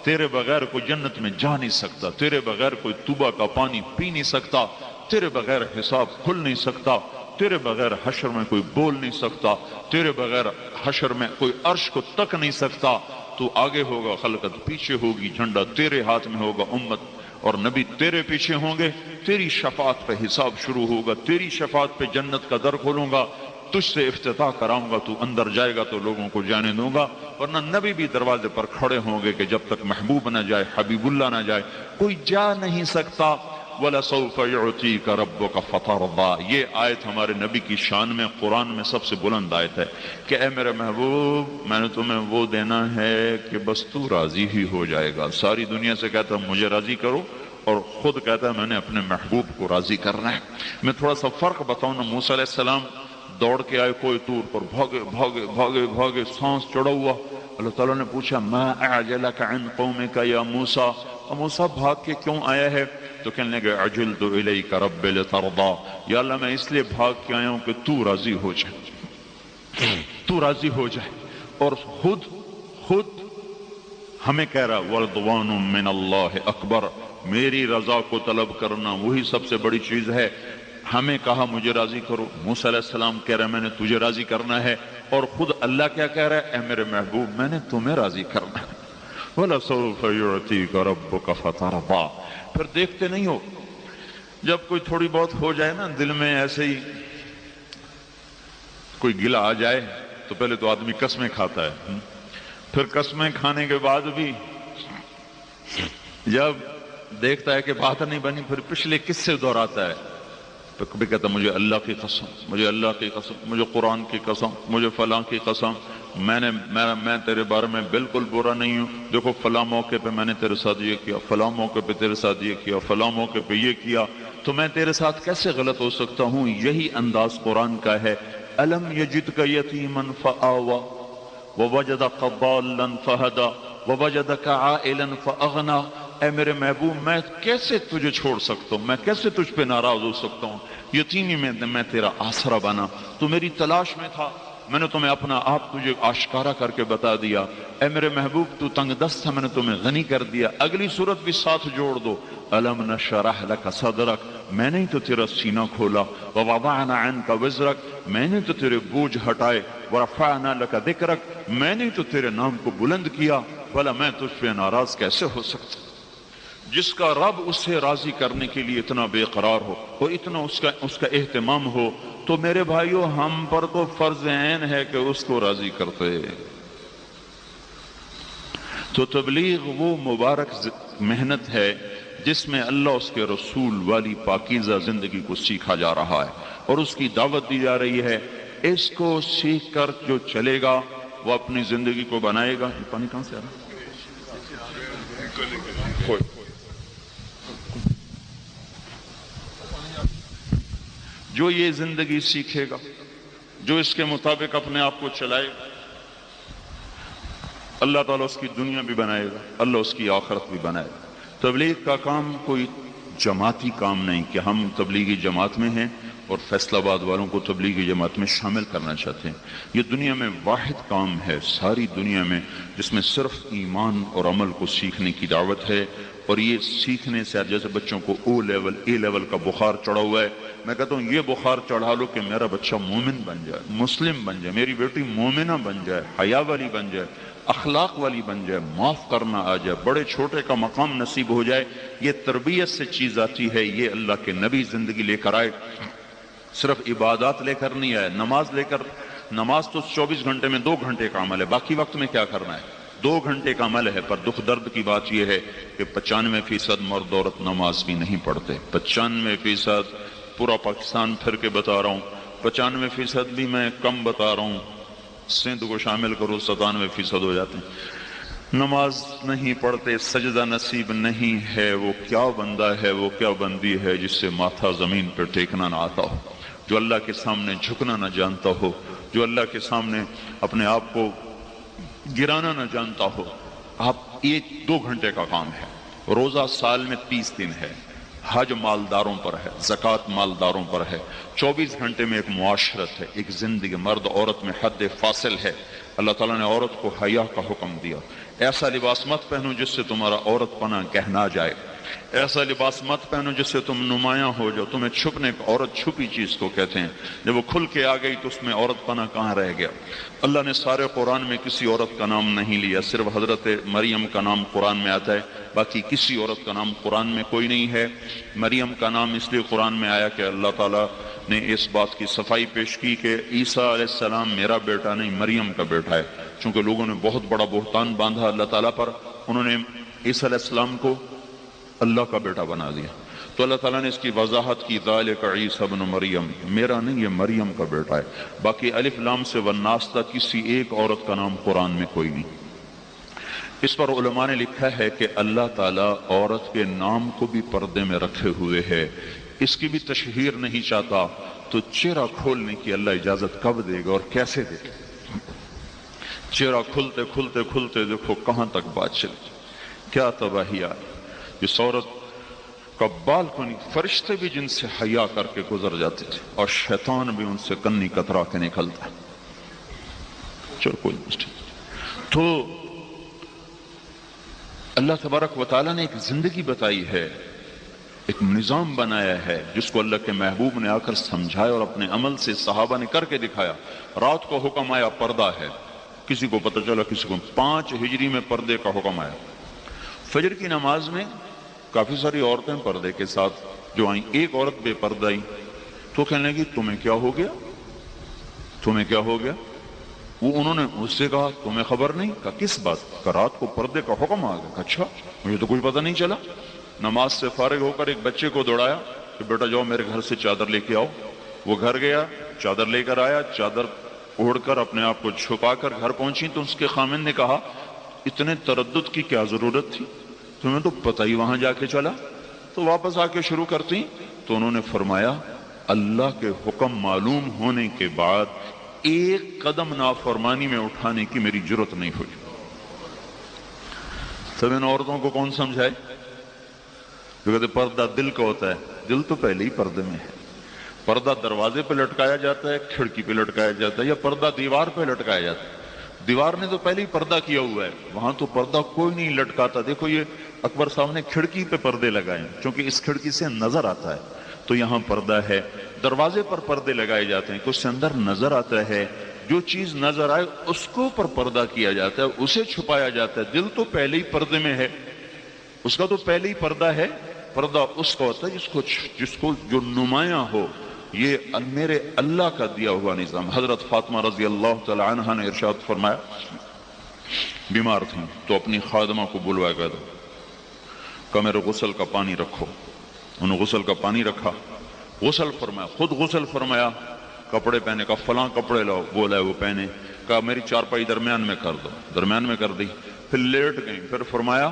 تیرے بغیر کوئی جنت میں جا نہیں سکتا، تیرے بغیر کوئی توبہ کا پانی پی نہیں سکتا، تیرے بغیر حساب کھل نہیں سکتا، تیرے بغیر حشر میں کوئی بول نہیں سکتا، تیرے بغیر حشر میں کوئی عرش کو تک نہیں سکتا۔ تو آگے ہوگا، خلقت پیچھے ہوگی، جھنڈا تیرے ہاتھ میں ہوگا، امت اور نبی تیرے پیچھے ہوں گے، تیری شفاعت پہ حساب شروع ہوگا، تیری شفاعت پہ جنت کا در کھولوں گا، تجھ سے افتتاح کراؤں گا، تو اندر جائے گا تو لوگوں کو جانے دوں گا، ورنہ نبی بھی دروازے پر کھڑے ہوں گے کہ جب تک محبوب نہ جائے، حبیب اللہ نہ جائے کوئی جا نہیں سکتا۔ وَلَسَوْفَ يُعْطِيكَ رَبُّكَ فَتَرْضَىٰ۔ یہ آیت ہمارے نبی کی شان میں قرآن میں سب سے بلند آیت ہے کہ اے میرے محبوب میں نے تمہیں وہ دینا ہے کہ بس تو راضی ہی ہو جائے گا۔ ساری دنیا سے کہتا ہے مجھے راضی کرو، اور خود کہتا ہے میں نے اپنے محبوب کو راضی کرنا ہے۔ میں تھوڑا سا فرق بتاؤں نا، موسیٰ علیہ السلام دوڑ کے آئے کوئی طور پر، بھاگے بھاگے بھاگے بھاگے، سانس چڑھا ہوا۔ اللہ تعالیٰ نے پوچھا ما اعجلک عن قومک یا موسیٰ، موسیٰ بھاگ کے کیوں آیا ہے؟ تو کہنے لگے عجلت الیک رب لترضی، یا اللہ میں اس لیے بھاگ کے آیا ہوں کہ تو راضی ہو جائے، تو راضی ہو جائے۔ اور خود ہمیں کہہ رہا ورضوان من اللہ اکبر، میری رضا کو طلب کرنا وہی سب سے بڑی چیز ہے۔ ہمیں کہا مجھے راضی کرو، موسیٰ علیہ السلام کہہ رہے ہیں میں نے تجھے راضی کرنا ہے، اور خود اللہ کیا کہہ رہا ہے؟ اے میرے محبوب میں نے تمہیں راضی کرنا ہے۔ وَلَسَوْفَ يُعْطِيكَ رَبُّكَ فَتَرْضَىٰ۔ پھر دیکھتے نہیں ہو جب کوئی تھوڑی بہت ہو جائے نا دل میں ایسے ہی کوئی گلہ آ جائے تو پہلے تو آدمی قسمیں کھاتا ہے، پھر قسمیں کھانے کے بعد بھی جب دیکھتا ہے کہ بات نہیں بنی پھر پچھلے قصے دہراتا ہے، تو کبھی کہتا مجھے اللہ کی قسم، مجھے اللہ کی قسم، مجھے قرآن کی قسم، مجھے فلاں کی قسم، میں تیرے بارے میں بالکل برا نہیں ہوں، دیکھو فلاں موقع پہ میں نے تیرے ساتھ یہ کیا، فلاں موقع پہ تیرے ساتھ یہ کیا، فلاں موقع پہ یہ کیا، تو میں تیرے ساتھ کیسے غلط ہو سکتا ہوں؟ یہی انداز قرآن کا ہے۔ أَلَمْ يَجِدْكَ يَتِيمًا فَآوَى وَوَجَدَكَ ضَالًّا فَهَدَى وَوَجَدَكَ عَائِلًا فَأَغْنَى۔ اے میرے محبوب میں کیسے تجھے چھوڑ سکتا ہوں، میں کیسے تجھ پہ ناراض ہو سکتا ہوں؟ یتیمی میں تیرا آسرا بنا، تو میری تلاش میں تھا، میں نے تمہیں اپنا آپ تجھے آشکارا کر کے بتا دیا۔ اے میرے محبوب تو تنگ دست تھا، میں نے تمہیں غنی کر دیا۔ اگلی صورت بھی ساتھ جوڑ دو، أَلَمْ نَشْرَحْ لَكَ صَدْرَكَ، میں نے تو تیرا سینہ کھولا، وَوَضَعْنَا عَنْكَ وِزْرَكَ، میں نے تو تیرے بوجھ ہٹائے، وَرَفَعْنَا لَكَ ذِكْرَكَ، میں نے تو تیرے نام کو بلند کیا، بھلا میں تجھ پہ ناراض کیسے ہو سکتا؟ جس کا رب اسے راضی کرنے کے لیے اتنا بے قرار ہو اور اتنا اس کا اہتمام ہو، تو میرے بھائیو ہم پر تو فرض عین ہے کہ اس کو راضی کرتے۔ تو تبلیغ وہ مبارک محنت ہے جس میں اللہ اس کے رسول والی پاکیزہ زندگی کو سیکھا جا رہا ہے اور اس کی دعوت دی جا رہی ہے۔ اس کو سیکھ کر جو چلے گا وہ اپنی زندگی کو بنائے گا۔ یہ پانی کہاں سے آ رہا ہے؟ جو یہ زندگی سیکھے گا، جو اس کے مطابق اپنے آپ کو چلائے گا، اللہ تعالیٰ اس کی دنیا بھی بنائے گا، اللہ اس کی آخرت بھی بنائے گا۔ تبلیغ کا کام کوئی جماعتی کام نہیں کہ ہم تبلیغی جماعت میں ہیں اور فیصل آباد والوں کو تبلیغی جماعت میں شامل کرنا چاہتے ہیں۔ یہ دنیا میں واحد کام ہے ساری دنیا میں جس میں صرف ایمان اور عمل کو سیکھنے کی دعوت ہے، اور یہ سیکھنے سے جیسے بچوں کو اے لیول کا بخار چڑھا ہوا ہے، میں کہتا ہوں یہ بخار چڑھا لو کہ میرا بچہ مومن بن جائے، مسلم بن جائے، میری بیٹی مومنہ بن جائے، حیا والی بن جائے، اخلاق والی بن جائے، معاف کرنا آ جائے، بڑے چھوٹے کا مقام نصیب ہو جائے۔ یہ تربیت سے چیز آتی ہے، یہ اللہ کے نبی زندگی لے کر آئے، صرف عبادات لے کر نہیں آئے۔ نماز تو 24 گھنٹے میں 2 گھنٹے کا عمل ہے، باقی وقت میں کیا کرنا ہے؟ 2 گھنٹے کا عمل ہے، پر دکھ درد کی بات یہ ہے کہ 95% مرد عورت نماز بھی نہیں پڑھتے۔ 95% پورا پاکستان پھر کے بتا رہا ہوں، 95% بھی میں کم بتا رہا ہوں، سندھ کو شامل کرو 97% ہو جاتے ہیں، نماز نہیں پڑھتے، سجدہ نصیب نہیں ہے۔ وہ کیا بندہ ہے، وہ کیا بندی ہے جس سے ماتھا زمین پر ٹیکنا نہ آتا ہو، جو اللہ کے سامنے جھکنا نہ جانتا ہو، جو اللہ کے سامنے اپنے آپ کو گرانا نہ جانتا ہو۔ آپ 2 گھنٹے کا کام ہے، روزہ سال میں 30 دن ہے، حج مالداروں پر ہے، زکوٰۃ مالداروں پر ہے، 24 گھنٹے میں ایک معاشرت ہے، ایک زندگی، مرد عورت میں حد فاصل ہے۔ اللہ تعالیٰ نے عورت کو حیا کا حکم دیا، ایسا لباس مت پہنو جس سے تمہارا عورت پنا گہنا جائے، ایسا لباس مت پہنو جس سے تم نمایاں ہو جاؤ۔ تمہیں چھپنے کو، عورت چھپی چیز کو کہتے ہیں، جب وہ کھل کے آ گئی تو اس میں عورت پنا کہاں رہ گیا؟ اللہ نے سارے قرآن میں کسی عورت کا نام نہیں لیا، صرف حضرت مریم کا نام قرآن میں آتا ہے، باقی کسی عورت کا نام قرآن میں کوئی نہیں ہے۔ مریم کا نام اس لیے قرآن میں آیا کہ اللہ تعالیٰ نے اس بات کی صفائی پیش کی کہ عیسیٰ علیہ السلام میرا بیٹا نہیں مریم کا بیٹا ہے، چونکہ لوگوں نے بہت بڑا بہتان باندھا اللہ تعالیٰ پر، انہوں نے عیسیٰ علیہ السلام کو اللہ کا بیٹا بنا دیا۔ تو اللہ تعالیٰ نے اس کی وضاحت کی، ذالک عیسی ابن مریم، میرا نہیں یہ مریم کا بیٹا ہے۔ باقی الف لام سے والناس تک کسی ایک عورت کا نام قرآن میں کوئی نہیں۔ اس پر علماء نے لکھا ہے کہ اللہ تعالیٰ عورت کے نام کو بھی پردے میں رکھے ہوئے ہے، اس کی بھی تشہیر نہیں چاہتا، تو چہرہ کھولنے کی اللہ اجازت کب دے گا اور کیسے دے گا؟ چہرہ کھلتے کھلتے کھلتے دیکھو کہاں تک بات چلی، کیا تباہی آئی۔ اس عورت کا بالکنی فرشتے بھی جن سے حیا کر کے گزر جاتے تھے اور شیطان بھی ان سے کنی کترا کے نکلتا ہے۔ چلو کوئی مسئلہ۔ تو اللہ تبارک و تعالیٰ نے ایک زندگی بتائی ہے، ایک نظام بنایا ہے جس کو اللہ کے محبوب نے آ کر سمجھایا اور اپنے عمل سے صحابہ نے کر کے دکھایا۔ رات کو حکم آیا پردہ ہے، کسی کو پتہ چلا، کسی کو 5 ہجری میں پردے کا حکم آیا۔ فجر کی نماز میں کافی ساری عورتیں پردے کے ساتھ جو آئیں، ایک عورت بے پردہ آئی تو کہنے لگی تمہیں کیا ہو گیا، تمہیں کیا ہو گیا؟ وہ انہوں نے اس سے کہا تمہیں خبر نہیں؟ کہا کس بات کا؟ رات کو پردے کا حکم آ گیا۔ اچھا مجھے تو کوئی پتہ نہیں چلا۔ نماز سے فارغ ہو کر ایک بچے کو دوڑایا کہ بیٹا جاؤ میرے گھر سے چادر لے کے آؤ۔ وہ گھر گیا، چادر لے کر آیا، چادر اوڑھ کر اپنے آپ کو چھپا کر گھر پہنچی تو اس کے خامن نے کہا اتنے تردد کی کیا ضرورت تھی، تمہیں تو پتہ ہی وہاں جا کے چلا، تو واپس آ کے شروع کرتی۔ تو انہوں نے فرمایا اللہ کے حکم معلوم ہونے کے بعد ایک قدم نافرمانی میں اٹھانے کی میری جرت نہیں ہوئی۔ سب ان عورتوں کو کون سمجھائے؟ جو کہتے پردہ دل کا ہوتا ہے، دل تو پہلے ہی پردے میں ہے۔ پردہ دروازے پہ لٹکایا جاتا ہے، کھڑکی پہ لٹکایا جاتا ہے، یا پردہ دیوار پہ لٹکایا جاتا ہے؟ دیوار نے تو پہلے ہی پردہ کیا ہوا ہے، وہاں تو پردہ کوئی نہیں لٹکاتا۔ دیکھو یہ اکبر صاحب نے کھڑکی پہ پردے لگائے کیونکہ اس کھڑکی سے نظر آتا ہے، تو یہاں پردہ ہے۔ دروازے پر پردے لگائے جاتے ہیں، کچھ سے اندر نظر آتا ہے، جو چیز نظر آئے اس کو پر پردہ کیا جاتا ہے، اسے چھپایا جاتا ہے۔ دل تو پہلے ہی پردے میں ہے، اس کا تو پہلے ہی پردہ ہے۔ پردہ اس کا ہوتا ہے جس کو جو نمایاں ہو۔ یہ میرے اللہ کا دیا ہوا نظام۔ حضرت فاطمہ رضی اللہ تعالی عنہ نے ارشاد فرمایا، بیمار تھیں تو اپنی خادمہ کو بلوایا گیا کہ میرے غسل کا پانی رکھو۔ انہوں نے غسل کا پانی رکھا، غسل فرمایا، خود غسل فرمایا، کپڑے پہنے کا فلاں کپڑے لاؤ، بولا ہے وہ پہنے، کہا میری چارپائی درمیان میں کر دو، درمیان میں کر دی، پھر لیٹ گئیں، پھر فرمایا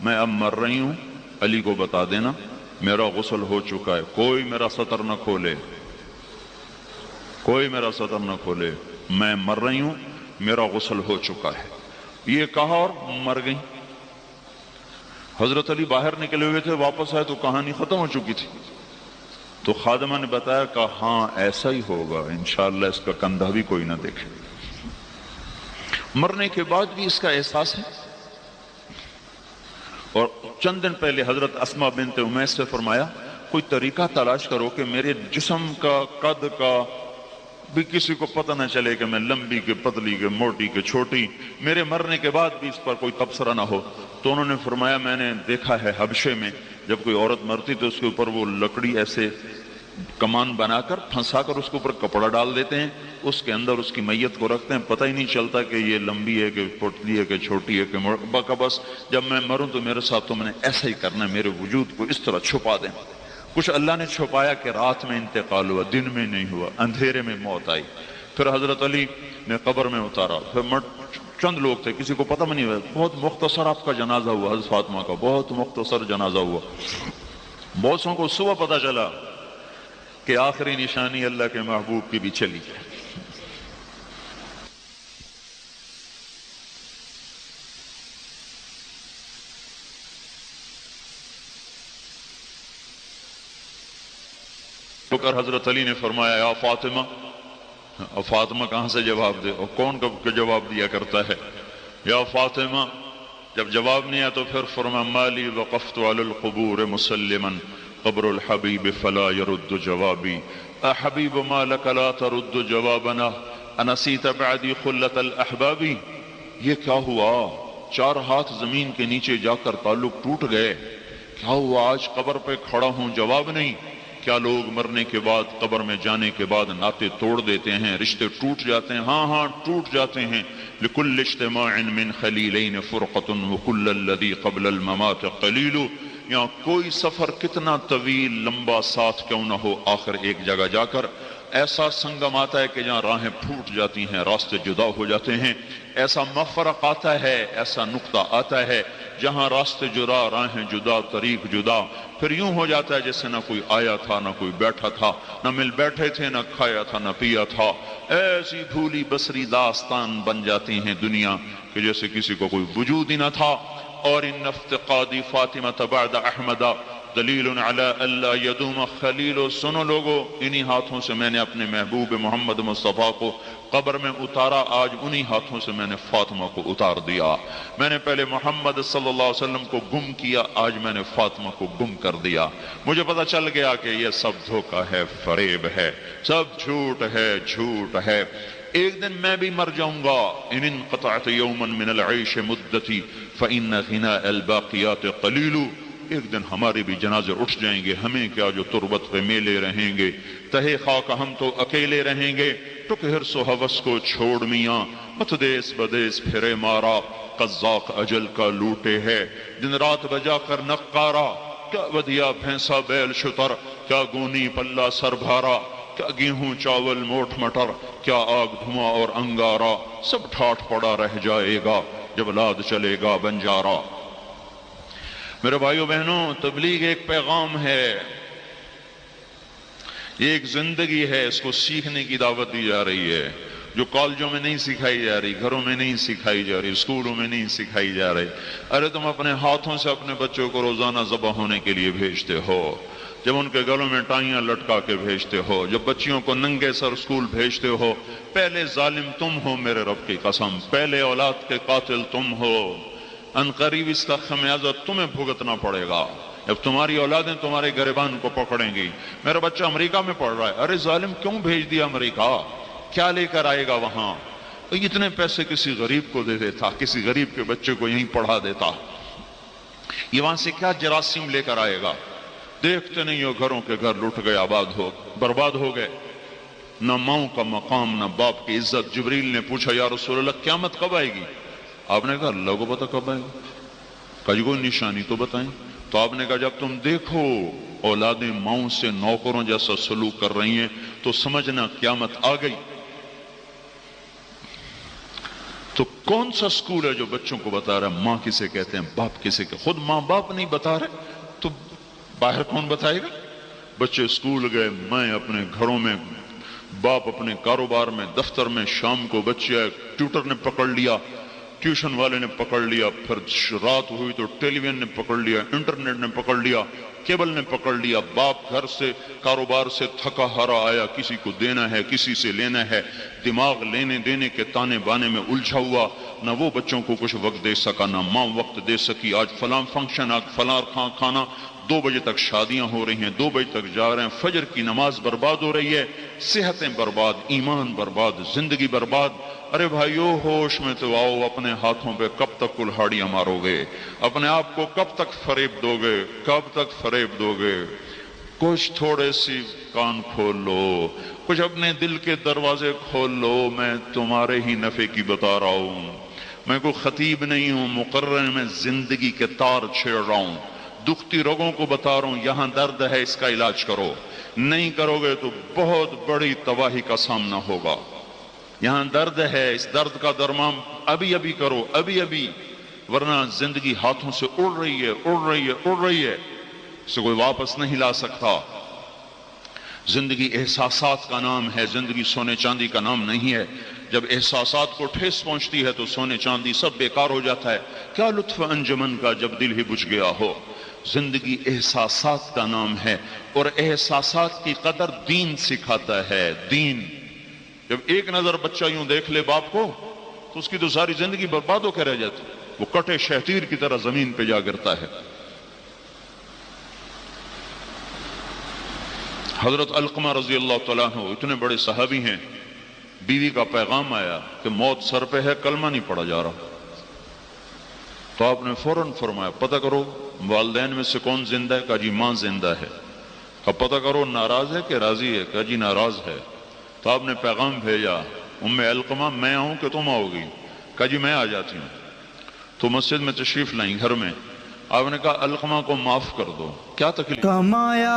میں اب مر رہی ہوں، علی کو بتا دینا میرا غسل ہو چکا ہے، کوئی میرا سطر نہ کھولے، کوئی میرا سطر نہ کھولے، میں مر رہی ہوں، میرا غسل ہو چکا ہے۔ یہ کہا اور مر گئی۔ حضرت علی باہر نکلے ہوئے تھے، واپس آئے تو کہانی ختم ہو چکی تھی۔ تو خادمہ نے بتایا کہ ہاں ایسا ہی ہوگا، انشاءاللہ اس کا کندھا بھی کوئی نہ دیکھے۔ مرنے کے بعد بھی اس کا احساس ہے۔ اور چند دن پہلے حضرت اسماء بنت امیس سے فرمایا کوئی طریقہ تلاش کرو کہ میرے جسم کا قد کا بھی کسی کو پتہ نہ چلے کہ میں لمبی کے پتلی کے موٹی کے چھوٹی، میرے مرنے کے بعد بھی اس پر کوئی تبصرہ نہ ہو۔ تو انہوں نے فرمایا میں نے دیکھا ہے حبشے میں جب کوئی عورت مرتی تو اس کے اوپر وہ لکڑی ایسے کمان بنا کر پھنسا کر اس کے اوپر کپڑا ڈال دیتے ہیں، اس کے اندر اس کی میت کو رکھتے ہیں، پتہ ہی نہیں چلتا کہ یہ لمبی ہے کہ پتلی ہے کہ چھوٹی ہے کہ بس جب میں مروں تو میرے ساتھ تو میں نے ایسا ہی کرنا ہے، میرے وجود کو اس طرح چھپا دیں۔ کچھ اللہ نے چھپایا کہ رات میں انتقال ہوا، دن میں نہیں ہوا، اندھیرے میں موت آئی۔ پھر حضرت علی نے قبر میں اتارا، پھر چند لوگ تھے، کسی کو پتہ نہیں ہوا، بہت مختصر آپ کا جنازہ ہوا، حضرت فاطمہ کا بہت مختصر جنازہ ہوا۔ بہت سو کو صبح پتہ چلا کہ آخری نشانی اللہ کے محبوب کی بھی چلی ہے۔ تو کر حضرت علی نے فرمایا یا فاطمہ، اور فاطمہ کہاں سے جواب دے، اور کون کب کے جواب دیا کرتا ہے، یا فاطمہ۔ جب جواب نہیں آیا تو پھر فرمایا مالی وقفت علی القبور مسلما قبر الحبیب فلا يرد جوابی، احبیب ما لک لا ترد جوابنا انسیت بعدی خلت الاحبابی۔ یہ کیا ہوا، 4 ہاتھ زمین کے نیچے جا کر تعلق ٹوٹ گئے، کیا ہوا آج قبر پہ کھڑا ہوں جواب نہیں؟ کیا لوگ مرنے کے بعد قبر میں جانے کے بعد ناطے توڑ دیتے ہیں، رشتے ٹوٹ جاتے ہیں؟ ہاں ہاں ٹوٹ جاتے ہیں۔ لکل اجتماع من خلیلین فرقۃ وکل الذی قبل الممات قلیل، یا کوئی سفر کتنا طویل لمبا ساتھ کیوں نہ ہو، آخر ایک جگہ جا کر ایسا سنگم آتا ہے کہ جہاں راہیں پھوٹ جاتی ہیں، راستے جدا ہو جاتے ہیں، ایسا مفرق آتا ہے، ایسا نقطہ آتا ہے جہاں راستے جدا، راہیں جدا، طریق جدا، پھر یوں ہو جاتا ہے جیسے نہ کوئی آیا تھا نہ کوئی بیٹھا تھا، نہ مل بیٹھے تھے نہ کھایا تھا نہ پیا تھا۔ ایسی بھولی بسری داستان بن جاتی ہیں دنیا کہ جیسے کسی کو کوئی وجود ہی نہ تھا۔ اور ان افتقادی فاطمہ بعد احمد دلیل علی اللہ یدوم خلیل، سنو لوگو، انہی ہاتھوں سے میں نے اپنے محبوب محمد مصطفیٰ کو قبر میں اتارا، آج انہی ہاتھوں سے میں نے فاطمہ کو اتار دیا۔ میں نے پہلے محمد صلی اللہ علیہ وسلم کو گم کیا، آج میں نے فاطمہ کو گم کر دیا۔ مجھے پتہ چل گیا کہ یہ سب دھوکہ ہے، فریب ہے، سب جھوٹ ہے، جھوٹ ہے۔ ایک دن میں بھی مر جاؤں گا۔ ان انقطعت یوما من العیش مدتی فإن غناء الباقیات قلیل، ایک دن ہمارے بھی جنازے اٹھ جائیں گے، ہمیں کیا جو تربت پہ میلے رہیں گے، تہے خاک ہم تو اکیلے رہیں گے۔ ٹک حرص و ہوس کو چھوڑ میاں، مت دیس بدیس پھرے مارا، قزاق اجل کا لوٹے ہے، دن رات بجا کر نقارا، کیا ودیا بھینسا بیل شتر، کیا گونی پلہ سر بھارا، کیا گیہوں چاول موٹ مٹر، کیا آگ دھواں اور انگارا، سب ٹھاٹ پڑا رہ جائے گا جب لاد چلے گا بنجارا۔ میرے بھائیو بہنوں، تبلیغ ایک پیغام ہے، یہ ایک زندگی ہے، اس کو سیکھنے کی دعوت دی جا رہی ہے، جو کالجوں میں نہیں سکھائی جا رہی، گھروں میں نہیں سکھائی جا رہی، اسکولوں میں نہیں سکھائی جا رہی۔ ارے تم اپنے ہاتھوں سے اپنے بچوں کو روزانہ ذبح ہونے کے لیے بھیجتے ہو، جب ان کے گلوں میں ٹائیاں لٹکا کے بھیجتے ہو، جب بچیوں کو ننگے سر اسکول بھیجتے ہو، پہلے ظالم تم ہو، میرے رب کی قسم، پہلے اولاد کے قاتل تم ہو۔ ان قریب اس کا خمیازہ تمہیں بھگتنا پڑے گا جب تمہاری اولادیں تمہارے گریبان کو پکڑیں گی۔ میرا بچہ امریکہ میں پڑھ رہا ہے، ارے ظالم کیوں بھیج دیا امریکہ، کیا لے کر آئے گا وہاں؟ اتنے پیسے کسی غریب کو دے دیتا، کسی غریب کے بچے کو یہیں پڑھا دیتا، یہ وہاں سے کیا جراثیم لے کر آئے گا؟ دیکھتے نہیں ہو گھروں کے گھر لٹ گئے، آباد ہو برباد ہو گئے، نہ ماں کا مقام نہ باپ کی عزت۔ جبریل نے پوچھا یا رسول اللہ قیامت کب آئے گی؟ آپ نے کہا اللہ کو پتہ کب آئے گا، کہیں کوئی نشانی تو بتائیں۔ تو آپ نے کہا جب تم دیکھو اولادیں ماؤں سے نوکروں جیسا سلوک کر رہی ہیں تو سمجھنا قیامت آ گئی۔ تو کون سا سکول ہے جو بچوں کو بتا رہا ہے ماں کسے کہتے ہیں، باپ کسے کہتے ہیں؟ خود ماں باپ نہیں بتا رہے تو باہر کون بتائے گا؟ بچے سکول گئے، میں اپنے گھروں میں، باپ اپنے کاروبار میں، دفتر میں، شام کو بچے آئے، ٹیوٹر نے پکڑ لیا، ٹیوشن والے نے پکڑ لیا، پھر رات ہوئی تو ٹیلی ویژن نے پکڑ لیا، انٹرنیٹ نے پکڑ لیا، کیبل نے پکڑ لیا۔ باپ گھر سے کاروبار سے تھکا ہارا آیا، کسی کو دینا ہے کسی سے لینا ہے، دماغ لینے دینے کے تانے بانے میں الجھا ہوا، نہ وہ بچوں کو کچھ وقت دے سکا نہ ماں وقت دے سکی۔ آج فلاں فنکشن، آج فلاں کھانا، 2 بجے تک شادیاں ہو رہی ہیں، 2 بجے تک جا رہے ہیں، فجر کی نماز برباد ہو رہی ہے، صحتیں برباد، ایمان برباد، زندگی برباد۔ ارے بھائیو ہوش میں تو آؤ، اپنے ہاتھوں پہ کب تک کلہاڑیاں مارو گے؟ اپنے آپ کو کب تک فریب دو گے؟ کب تک فریب دو گے؟ کچھ تھوڑے سی کان کھول لو، کچھ اپنے دل کے دروازے کھول لو۔ میں تمہارے ہی نفع کی بتا رہا ہوں، میں کوئی خطیب نہیں ہوں، مقرر میں زندگی کے تار چھیڑ رہا ہوں، دکھتی رگوں کو بتا رہا ہوں یہاں درد ہے، اس کا علاج کرو، نہیں کرو گے تو بہت بڑی تباہی کا سامنا ہوگا۔ یہاں درد ہے، اس درد کا درمان ابھی ابھی کرو، ابھی ابھی، ورنہ زندگی ہاتھوں سے اڑ رہی ہے، اڑ رہی ہے، اڑ رہی ہے، اسے کوئی واپس نہیں لا سکتا۔ زندگی احساسات کا نام ہے، زندگی سونے چاندی کا نام نہیں ہے۔ جب احساسات کو ٹھیس پہنچتی ہے تو سونے چاندی سب بیکار ہو جاتا ہے۔ کیا لطف انجمن کا جب دل ہی بجھ گیا ہو۔ زندگی احساسات کا نام ہے، اور احساسات کی قدر دین سکھاتا ہے۔ دین، جب ایک نظر بچہ یوں دیکھ لے باپ کو تو اس کی تو ساری زندگی برباد ہو کے رہ جاتی، وہ کٹے شہتیر کی طرح زمین پہ جا گرتا ہے۔ حضرت علقمہ رضی اللہ تعالیٰ عنہ اتنے بڑے صحابی ہیں، بیوی کا پیغام آیا کہ موت سر پہ ہے، کلمہ نہیں پڑھا جا رہا، تو آپ نے فوراً فرمایا پتہ کرو والدین میں سے کون زندہ ہے؟ کہا جی ماں زندہ ہے۔ کہا پتہ کرو ناراض ہے کہ راضی ہے؟ کہا جی ناراض ہے۔ تو آپ نے پیغام بھیجا ام علقمہ میں آؤں کہ تم آؤ گی؟ کہا جی میں آ جاتی ہوں۔ تو مسجد میں تشریف لائیں گھر میں، آپ نے کہا علقمہ کو معاف کر دو، کیا تکلیف؟ کمایا